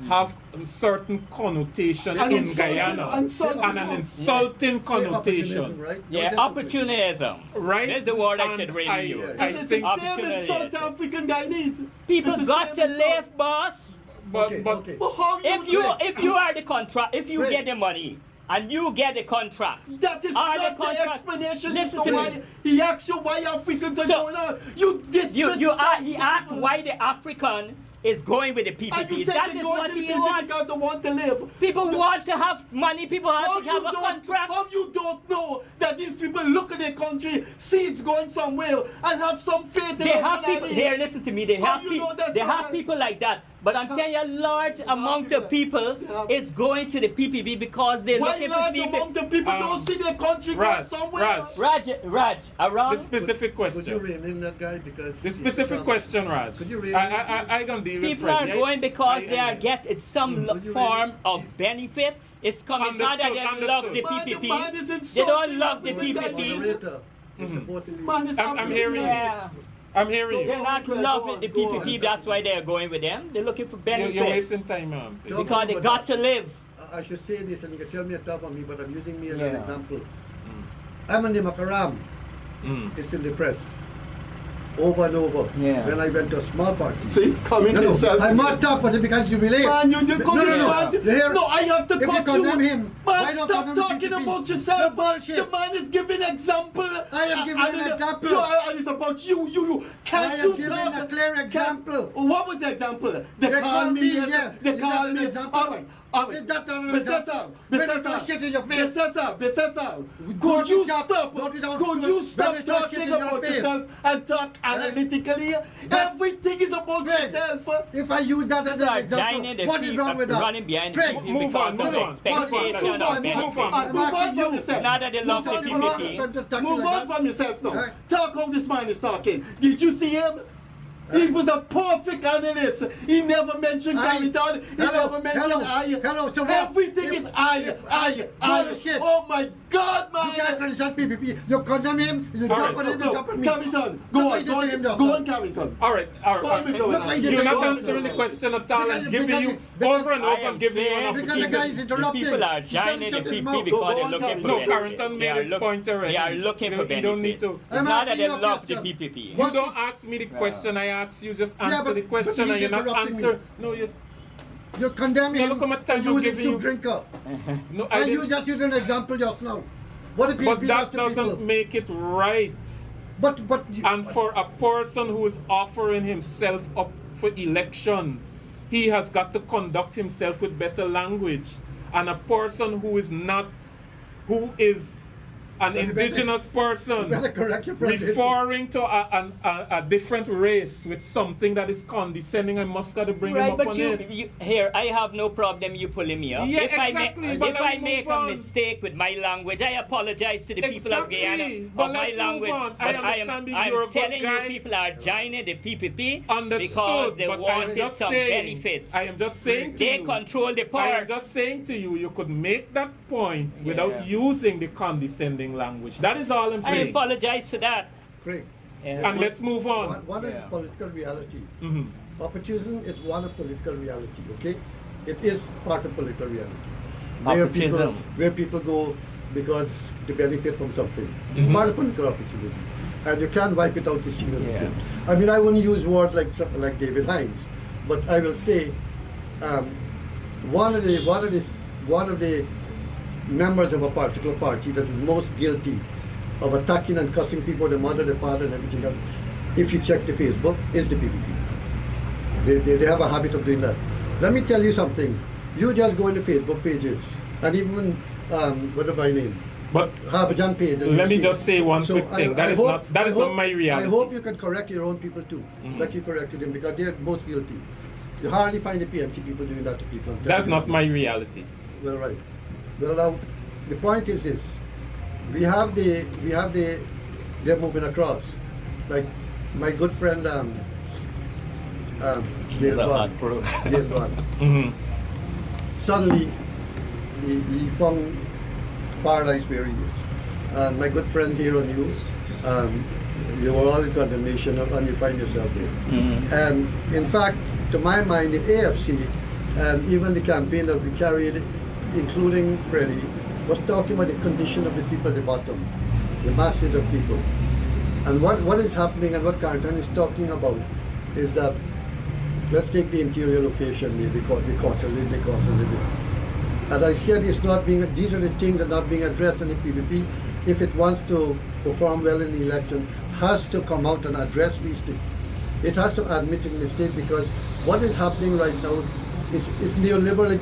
have a certain connotation An in insulting- Guyana insulting- and an insulting Say connotation. opportunism, right? Yeah, Don't say opportunism. Right? That's the word I And should really I- use. I It's the think- same Opportunity, insult yes. to African Guyanese. People It's the got to same insult. live, boss. But Okay. But how If you are the contract, if you Right. get the money and you get the contracts, That is are not the contract- explanation Listen as to to why me. he asks you why Africans are So- going on. You dismiss he that asked people. why the African is going with the And PPP. you said That they is go what to the he people wants. because they want to live. People want to have money. People How have to have you a contract. how you don't know that these people look at their country, see it's going somewhere, and have some faith in They it have when I people leave? here. Listen to me. They How have you people. know that's They not have right? people like that. But I'm telling you, a large amount of people They have- is going to the PPP because they're Why looking to large see amount of people don't see their country going Raj, somewhere? Raj. around. The specific Could you question. rein in that guy because The specific question, Raj. Could you rein in? I can deal with People are Freddie. going because they are I- getting some Would you form really- of benefit. It's coming. Not that they Understood, love the understood. PPP. Man is They insulting don't love the African PPP. Guyanese. Moderator, you're supposed to be- Man is I'm African hearing you. Yeah. I'm hearing They're you. not Go on, loving the go on. PPP. That's why they're going with them. They're looking for benefits. You're wasting time, Don't- Because they got to live. I should say this, and you can tell me a top on me, but I'm using me as an Yeah. example. I'm in the Makaram. Mm. It's in the press. over and over Yeah. when I went to a small party. See, comment No, yourself. I must talk about it because you relate. Man, you No, come no, this no. man. You hear- No, I have to If you cut you. condemn him, why Man, not stop condemn talking PPP? about yourself. No bullshit. The man is giving example. I am giving And an it- example. And it's about you. Can't I am you giving talk? a clear example. What was the example? They They call call me. me, Yes. yes. They Is call that an me. example? All right. Is that an Bissesar, example? When they throw shit in your face. Bissesar. Go Could to you shop, stop? go to the Could hospital, you when stop they throw shit talking in your about face. yourself and talk analytically? Everything is about Craig, yourself. If I use that as an Are example, dining the what is people wrong with that? running behind the Craig, people move because on, of move on. expectation Move of on benefits. Move on from yourself. Now that they love the Move on. PPP. Move on from yourself now. Right. Talk how this man is talking. Did you see him? He was a perfect analyst. He never mentioned Carrington. He never mentioned I. Hello, so what? Everything is I. Bullshit. Oh my God, You can't man. criticize PPP. You condemn him, you All jump right. on him, you jump on me. Carrington, go on, go on, Carrington. All right. Go on, Mr. Look, Leonard. I You're did not the- answering the question at all. I'm Because- giving you because- over and I over. am I'm giving you an saying- Because the guy is opportunity. The interrupting. people are He joining the shut his PP mouth. because Go they're on, looking for Carrington. No, benefits. Carrington made his point already. They are looking for You don't need benefits. to. It's I'm not that asking they you a love the question. PPP. You What don't is- ask me the question I ask you. Just answer but- the question, but and he's you're not interrupting me. answering. No, you. You condemn No, him. look at my time, You I'm use a giving soup you- drinker. No, I And you didn't. just used an example just now. What the But PPP does that to doesn't people. make it right. But And for a person who is offering himself up for election, he has got to conduct himself with better language. And a person who is not, who is an You better- indigenous person, better correct your friend. referring to a different race with something that is condescending, I must got to bring him Right, up but on you it. here, I have no problem you pulling me up. Yeah, if exactly, I but if let's I make move a on. mistake with my language, I apologize to the people of Exactly, Guyana but of my let's move language. on. I But understand that you're a I'm good telling guy. you, people are joining the PPP Understood, because they but I am wanted just some saying, benefits. I am just saying to They you, control the I am purse. just saying to you, you could make that point without using the condescending language. That is all I'm I saying. apologize for that. Craig, Yeah. And let's move on. one Yeah. is political reality. Mhm. Opportunism is one of political reality, okay? It is part of political reality. Where people, Opportunism. where people go because to benefit from something. It's part of political opportunism. And you can't wipe it out the scene of the Yeah. film. I mean, I wouldn't use words like David Hines, but I will say one of the members of a particular party that is most guilty of attacking and cussing people, the mother, the father, and everything else, if you check the Facebook, is the PPP. They have a habit of doing that. Let me tell you something. You just go in the Facebook pages, and even what is my name? But Rajendra page. and let you me see. just say one So quick thing. That is not my reality. I hope you can correct your own people too, Mhm. like you corrected them, because they're most guilty. You hardly find the PMC people doing that to people. I'm That's telling not you. my reality. Well, right. Well, now the point is this: they're moving across. Like my good friend James Bond. James Bond. Mhm. Suddenly, he found paradise where he is. And my good friend here on you were all in condemnation and you find yourself there. Mhm. And in fact, to my mind, the AFC and even the campaign that we carried, including Freddie, was talking about the condition of the people at the bottom, the masses of people. And what is happening and what Carrington is talking about is that, let's take the interior location, the cost of living. As I said, these are the things that are not being addressed in the PPP. If it wants to perform well in the election, has to come out and address these things. It has to admit its mistake, because what is happening right now is neoliberal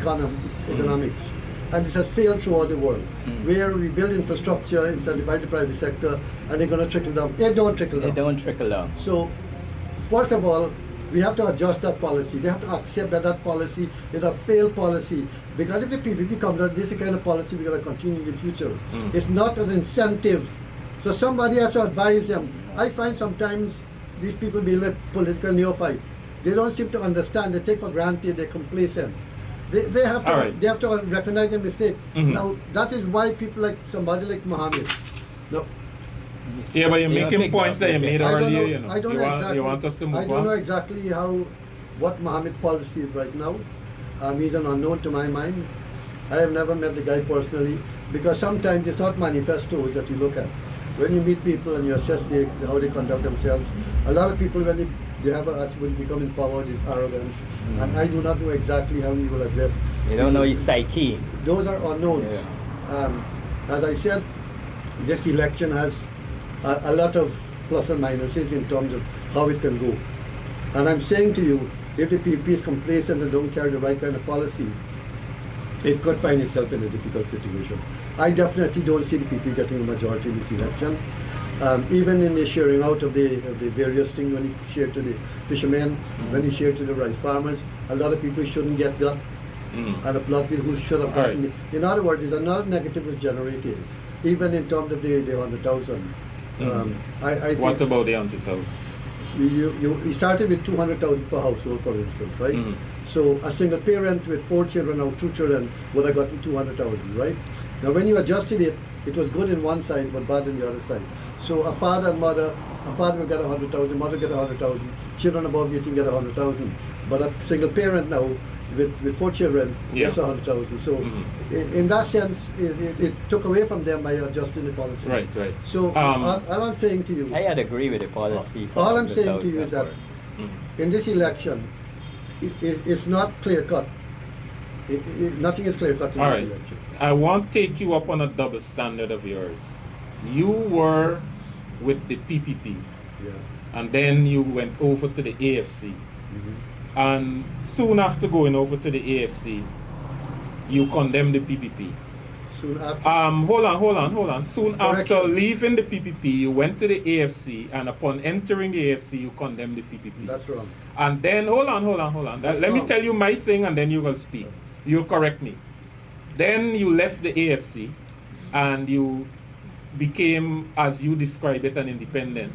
economics. And this has failed throughout the world, where we build infrastructure, incentivize the private sector, and they're going to trickle down. It don't trickle down. They don't trickle down. So, first of all, we have to adjust that policy. They have to accept that policy is a failed policy. Because if the PPP comes out, this is the kind of policy we're going to continue in the future. It's not as incentive. So somebody has to advise them. I find sometimes these people being a political neophyte. They don't seem to understand. They take for granted. They're complacent. They have to. All right. They have to recognize their mistake. Mhm. Now that is why people like somebody like Mohammed. No, Yeah, but you're So you're making big points now, that you okay. made I don't earlier, know. you know. I don't you know want, exactly. You want us to move I don't on? know exactly what Mohammed's policy is right now. He's an unknown to my mind. I have never met the guy personally, because sometimes it's not manifestos that you look at. when you meet people and you assess how they conduct themselves, a lot of people when they have when they become in power, this arrogance, and I do not know exactly how you will address. You don't know his psyche. Those are unknowns. As I said, this election has a lot of plus and minuses in terms of how it can go. And I'm saying to you, if the PPP is complacent and don't carry the right kind of policy, it could find itself in a difficult situation. I definitely don't see the PPP getting a majority in this election. Even in the sharing out of the various things, when he shared to the fishermen, when he shared to the rice farmers, a lot of people shouldn't get got, and a lot of people who should have gotten. Right. In other words, there's another negative was generated, even in terms of the 100,000. I think What about the 100,000? you started with 200,000 per household, for instance, right? So a single parent with 4 children or 2 children would have gotten 200,000, right? Now when you adjusted it, it was good in one side but bad in the other side. So a father and mother, a father will get 100,000, mother get 100,000, children above 18 get 100,000. But a single parent now with 4 children gets 100,000. So in that sense, it took away from them by adjusting the policy. Right. So all I'm saying to you, I had agree with the policy. all I'm saying to you is that in this election, it's not clear cut. Nothing is clear cut in All this right. election. I won't take you up on a double standard of yours. You were with the PPP, Yeah. and then you went over to the AFC. And soon after going over to the AFC, you condemned the PPP. Soon after. Hold on. Soon after Correction. leaving the PPP, you went to the AFC, and upon entering the AFC, you condemned the PPP. That's wrong. And then, hold on. That's Let me wrong. tell you my thing, and then you will speak. You'll correct me. Then you left the AFC, and you became, as you describe it, an independent,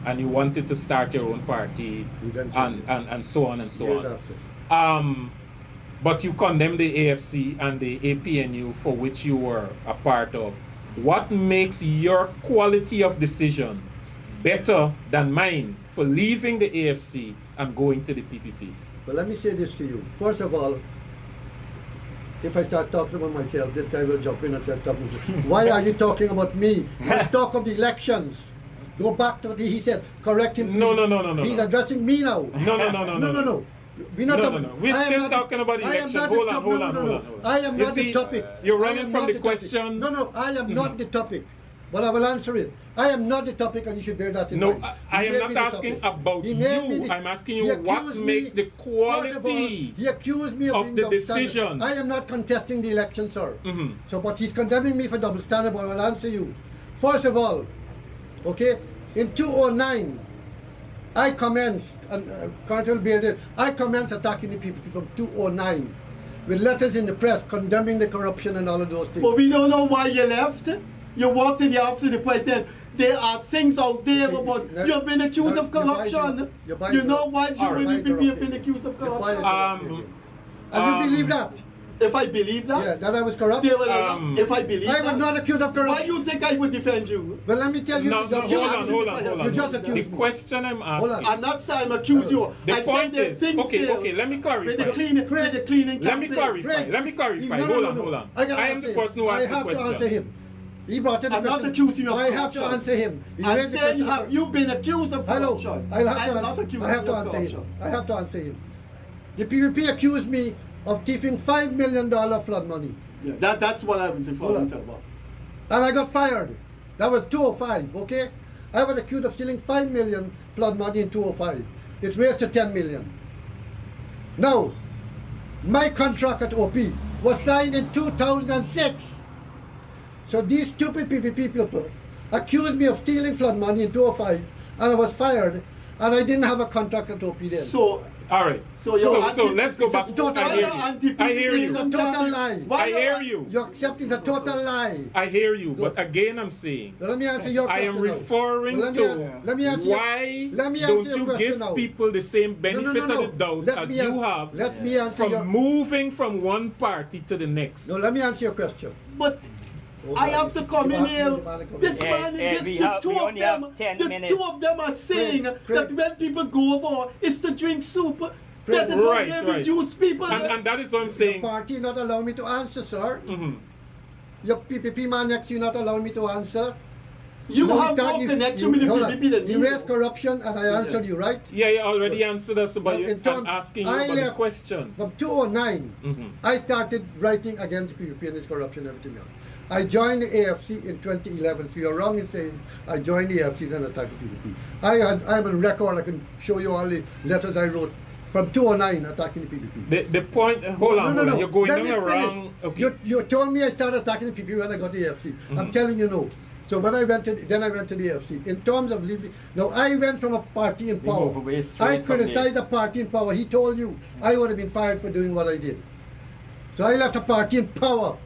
and you wanted to start your own party, Eventually. and so on and so Years on. after. But you condemned the AFC and the APNU for which you were a part of. What makes your quality of decision better than mine for leaving the AFC and going to the PPP? But let me say this to you. First of all, if I start talking about myself, this guy will jump in and start talking. Why are you talking about me? Let's talk of the elections. Go back to what he said. Correct him. No. He's addressing me now. No. We're not No. talking. We're I am still not- talking about the I am election. not the Hold on, top- hold no, on, no, hold no. on, hold on. I am You not see, the topic. you're I running am from not the topic. question. No, I am not the topic. But I will answer it. I am not the topic, and you should bear that in No, mind. I He am made not me the asking topic. about He made me you. the- I'm asking he you what accused me- makes the First of all, quality he accused me of being the double standard. decision. I am not contesting the election, sir. Mhm. So, but he's condemning me for double standard, but I will answer you. First of all, okay, in 2009, I commenced, and Carrington will bear this, I commenced attacking the people from 2009 with letters in the press condemning the corruption and all of those things. But we don't know why you left. You walked in the office of the president. There are things out there You see, about now- you've been accused now of corruption. you're buying You know it. why you All right. will be been accused of You're corruption? buying it. And you believe that? If I believe that, Yeah, that I was corrupt? they will if I believe I that, was not accused of why corruption. you think I would defend you? Well, let me tell you, No, you're hold on. You just accused The me. question I'm Hold on. asking. I'm not saying I'm accused you. The I said point there are is, things okay, there let me with clarify. the cleaning, with the cleaning Let me campaign. clarify. Let me clarify. Hold on. I gotta I am answer the him. person who I asked the have to answer question. him. He brought in the I'm not question. accusing you of I have to corruption. answer him. He I'm raised the saying question. you've been accused of Hello. corruption. I have I'm to not answer. accusing I have you to of answer him. corruption. I have to answer him. The PPP accused me of thieving $5 million flood money, Yeah, that's what I was referring to about. and I got fired. That was 2005. Okay, I was accused of stealing 5 million flood money in 2005. It's raised to 10 million. Now, my contract at OP was signed in 2006. So these stupid PPP people accused me of stealing flood money in 2005, and I was fired, and I didn't have a contract at OP then. So, All right. So you're So let's go it's a back. total I hear lie. you. I hear It's a you. total lie. Why I hear you. You accept it's a total lie. I hear you. Good. But again, I'm saying, Now, let me answer your I question. am now. referring Well, to let me answer your- why let me answer don't your you question give now. people the same No, benefit no, no, no. of the doubt Let as me you an- have Let me answer from your. moving from one party to the next? No, let me answer your question. but Hold I on. have to come You in asked me here. the man to come This in. man, this, we the have- two we of only them, have 10 the minutes. two of them are saying Craig. that when people go over, it's to drink soup. That is what Right, they right. reduce people. And that is what I'm Your saying. party not allow me to answer, sir. Mhm. Your PPP man next to you not allow me to answer. You No, have more connection with the hold on. PPP than me. You raised corruption and I answered you, right? Yeah, you already answered us, but Well, in I'm terms- asking you I about the left question. From 2009, I started writing against PPP and its corruption and everything else. I joined the AFC in 2011, so you're wrong in saying I joined the AFC then attacked the PPP. I'm on record, I can show you all the letters I wrote from 2009 attacking the PPP. The point, hold on, No. you're going Let down me a finish. wrong. Okay. You told me I started attacking the PPP when I got the AFC. I'm telling you no. So when I went to the AFC. In terms of leaving, now I went from a party in power. move away straight I from criticized the party in power. He told you I would have been fired for doing what I did. So I left a party in power.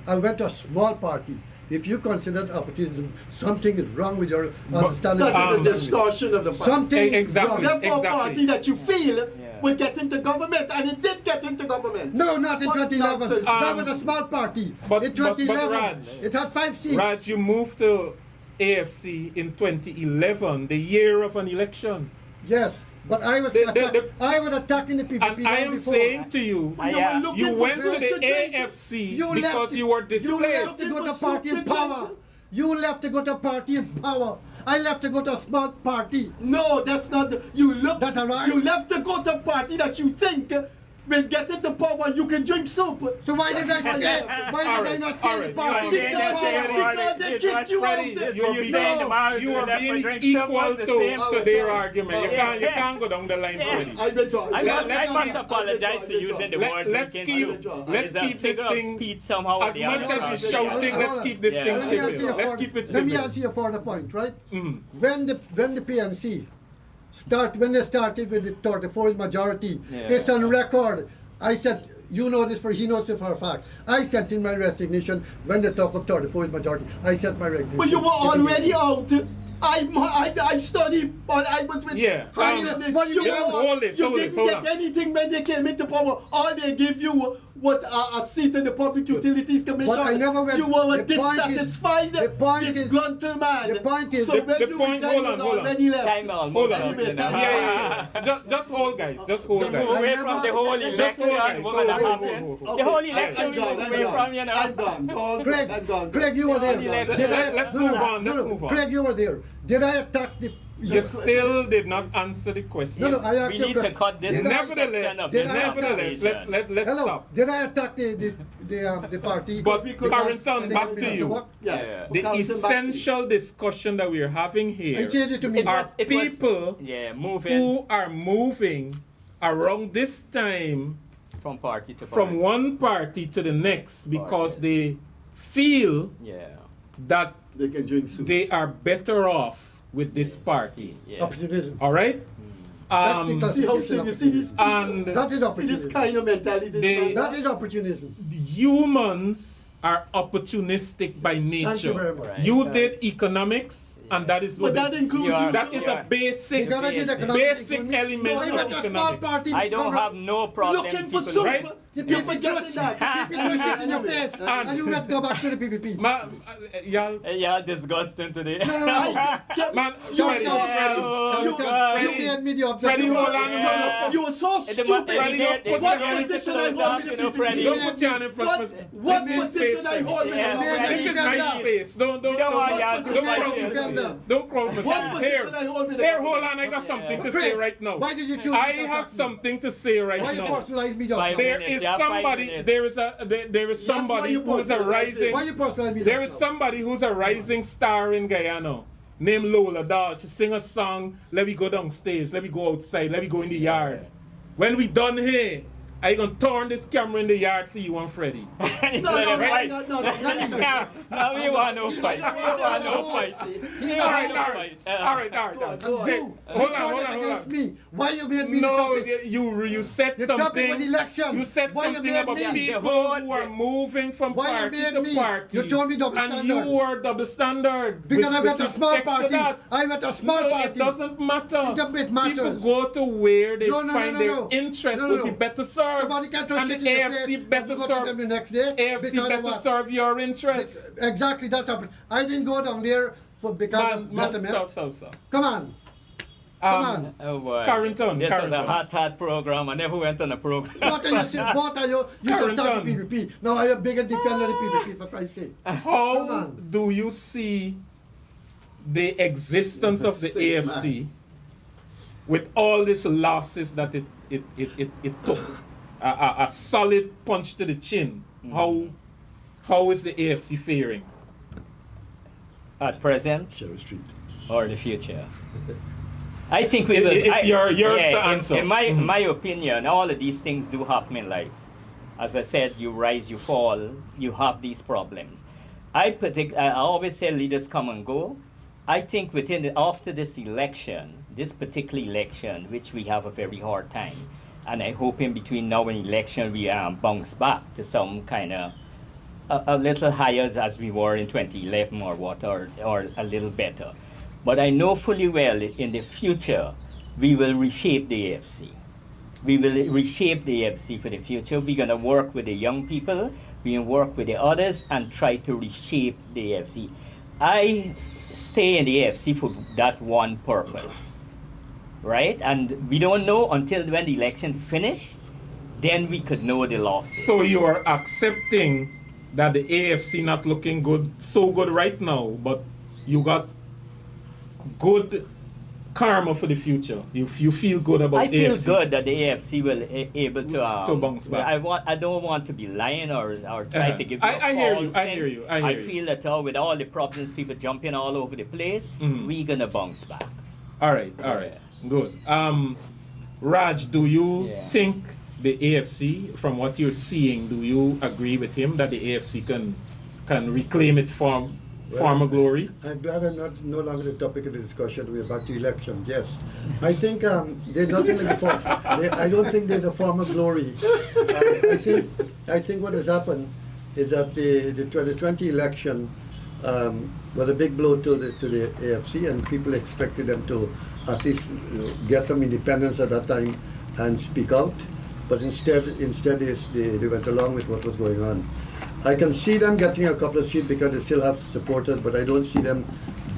I went to a small party. If you consider opportunism, something is wrong with your understanding. That of is a language. distortion of the facts. Something Exactly. wrong. Therefore, a party that you feel Yeah. would get into government, and it did get into government. No, not in What 2011. nonsense. That was a small party. but- In but 2011, Raj- it had 5 seats. Raj, you moved to AFC in 2011, the year of an election. Yes, but I was I was attacking the PPP. And I long am before. saying to you, You were looking you for went to soup the drink. AFC You because left you were You displaced. left to go to Looking for party in soup to power. drink. You left to go to party in power. I left to go to a small party. No, that's not. You look. That's all right. You left to go to a party that you think will get into power. You can drink soup. So why did I stay? Why did I not stay in the party? Because they kicked you out. You are being equal to their argument. You can't go down the line, Freddie. I withdraw. I Let's must keep- apologize for using the word Let's drinking keep soup. let's It's a keep this figure of thing speech somehow. as the much other as we're side. shouting. Let's keep this Yeah. thing Let Let me answer civil. your Let's for- keep it Let me civil. answer your further point, right? Mhm. When the PNC when they started with the 34th majority, Yeah. it's on record. I said, you know this he knows it for a fact. I sent in my resignation when they talk of 34th majority. I sent my resignation. But you were already out. I studied, but I was with. Yeah. But you were- hold it, You hold it, didn't hold get on. anything when they came into power. All they give you was a seat in the Public Utilities Commission. But I never went. You were a the point is- dissatisfied, the point is- disgruntled man. the point is- so The- when the you point- resigned, hold you on, was hold on. already left. Time almost Hold up, on. you know. Just hold, guys. Just hold, Move guys. away I from never- the whole Just election. hold, guys. What gonna Hold, happen? hold, hold, hold. The whole Okay, election I'm we gone, move I'm away gone. from, you know. I'm gone. Craig, I'm gone. Craig, you were there. Let's- Did I- let's no, move no, on, no, let's no. move on. Craig, you were there. Did I attack the? You still did not answer the question. No, no, I asked We you a need to question. cut this Did I- Nevertheless, section of did this I- nevertheless, let's Hello. stop. Did I attack the party? But Because- Carrington, because- back to you. Yeah. The Carrington, back to you. essential discussion that we're having I here changed it to me. are It was- people Yeah, moving who are moving around this time from party to party. from one party to the next because they feel Yeah. that They can drink soup. they are better off with this party. Yeah. Opportunism. All right? That's the See how you see this? and That is See this opportunism. kind of mentality. This They- man That has? is opportunism. humans are opportunistic by nature. Thank you very much. Right. You did economics, and that is what But that includes You are- you. that is Yeah. a basic You gotta get basic- economic basic economy. element No, I of went to a small economics. party. I don't have no problem. Looking for people- soup. Right? You Yeah. people forgetting that. People throw shit in your face, And- and you went go back to the PPP. Y'all, Yeah, disgusting today. No, no, no. man, You're Freddie, so Freddie, You made me the Freddie, hold on, Yeah. You were so stupid. What position I hold with the PPP? don't put your hand in front of What Give me position space, I hold with the Yeah, PPP? This is my space. Don't You don't want y'all to don't fight crowd this. me. Don't crowd me. What Here, position I hold with the here, PPP? hold on. I got something to say right now. Why did you choose? I to have attack me? something to say right Why you now. personalize me just Five now? There minutes, is yeah, 5 somebody. minutes. There is why somebody you who is a personalize it. rising. Why you personalize me? There just is now? somebody who's a rising star in Guyana named Lola Dahl. She sing a song, let me go downstairs, let me go outside, let me go in the yard. When we done here, I gonna turn this camera in the yard for you and Freddie. No, Now we want no fight. We want no fight. We All want right, no all right, fight. all right, all right. Go on. Okay, You hold on, turned hold it on, hold against on. me. Why you made me No, the topic? you said The something. topic was election. You said Why you something made about me? people The whole- who are moving from Why you party made to me? party. You told me double and standard. you were double standard. Because with- I went to a with small respect to party. that. I went to a small No, party. it doesn't matter. It matters. People go to where they No, no, no, find no, their no. interest No, would no. be better served. Somebody can throw and the shit in your AFC face better and you go to them serve. the next day. AFC because of better what? serve your interest. Exactly, that's happened. I didn't go down there for because of betterment. Stop. Come on. Come on. Oh boy. Carrington, This Carrington. was a hot program. I never went on a program. What are you? What are you? You should talk to Carrington. PPP. Now I am big and defender of the PPP for Christ's sake. Come How on. do you see the existence of the Sick AFC, with all these losses that it took, a solid punch to the chin, how is the AFC faring? At present Cherry Street. or the future? I think we will. It's yours to answer. In my opinion, all of these things do happen in life. As I said, you rise, you fall, you have these problems. I always say leaders come and go. I think after this election, this particular election, which we have a very hard time, and I hope in between now and election we bounce back to some kind of a little higher as we were in 2011 or what, or a little better. But I know fully well in the future we will reshape the AFC. We will reshape the AFC for the future. We're going to work with the young people, we're going to work with the others and try to reshape the AFC. I stay in the AFC for that one purpose, right? And we don't know until when the election finish, then we could know the losses. So you are accepting that the AFC not looking so good right now, but you got good karma for the future. You feel good about I feel AFC. good that the AFC will able to bounce back. I don't want to be lying or try to give you I a hear false you. I thing. hear you. I feel that with all the problems, people jumping all over the place, we're gonna bounce back. All right. Good. Raj, do you think the AFC, from what you're seeing, do you agree with him that the AFC can reclaim its former glory? I'm glad I'm no longer the topic of the discussion. We're back to elections. Yes, I think there's nothing like before. I don't think there's a former glory. I think what has happened is that the 2020 election was a big blow to the AFC, and people expected them to at least get some independence at that time and speak out. But instead they went along with what was going on. I can see them getting a couple of seats because they still have supporters, but I don't see them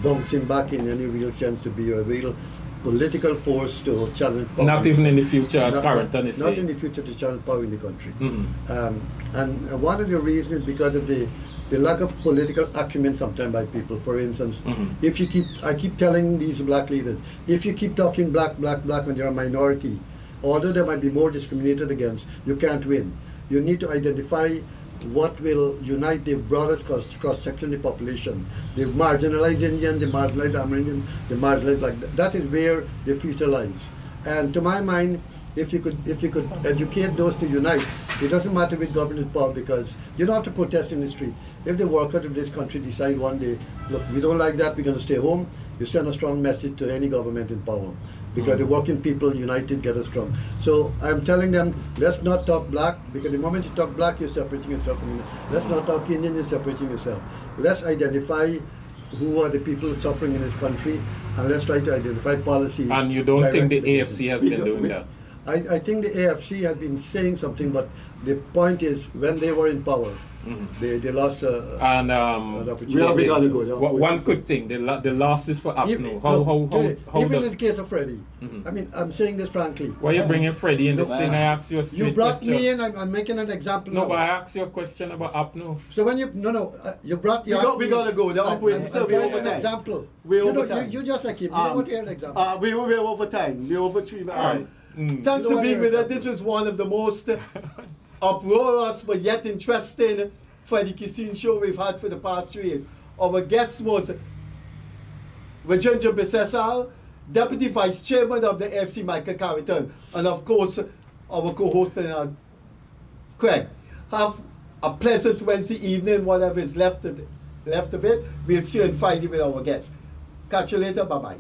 bouncing back in any real sense to be a real political force to challenge power. Not even in the future, as Carrington is saying. Not in the future to challenge power in the country. And one of the reasons is because of the lack of political acumen sometimes by people. For instance, if I keep telling these black leaders, if you keep talking black when you're a minority, although they might be more discriminated against, you can't win. You need to identify what will unite the broadest cross-section of the population. The marginalized Indian, the marginalized American, the marginalized, like that is where the future lies. And to my mind, if you could educate those to unite, it doesn't matter which government power, because you don't have to protest in the street. If the workers of this country decide one day, look, we don't like that, we're going to stay home, you send a strong message to any government in power. Because the working people united get us strong. So I'm telling them, let's not talk black, because the moment you talk black, you're separating yourself from Indian. Let's not talk Indian, you're separating yourself. Let's identify who are the people suffering in this country, and let's try to identify policies. And you don't think the AFC has been doing that? I think the AFC has been saying something, but the point is, when they were in power, they lost an opportunity. One good thing, the losses for APNO. How even in the case of Freddie, I mean, I'm saying this frankly. Why are you bringing Freddie in this thing? I asked you a straight You brought question. me in, I'm making an example No, now. but I asked you a question about APNO. So when you, you brought We gotta go. The operating I'm we're an over time. example. We're You over know, time. you just like him. You don't want to hear an example. We're over time. We're over 3 minutes. Right. Thanks You for know being what with us. This was one of the most uproarious but yet interesting Freddie Kissoon show we've had for the past 3 years. Our guest was Rajendra Bissesar, Deputy Vice Chairman of the AFC, Michael Carrington, and of course our co-host Craig. Have a pleasant Wednesday evening, whatever is left of it. We'll see you on Friday with our guests. Catch you later. Bye-bye.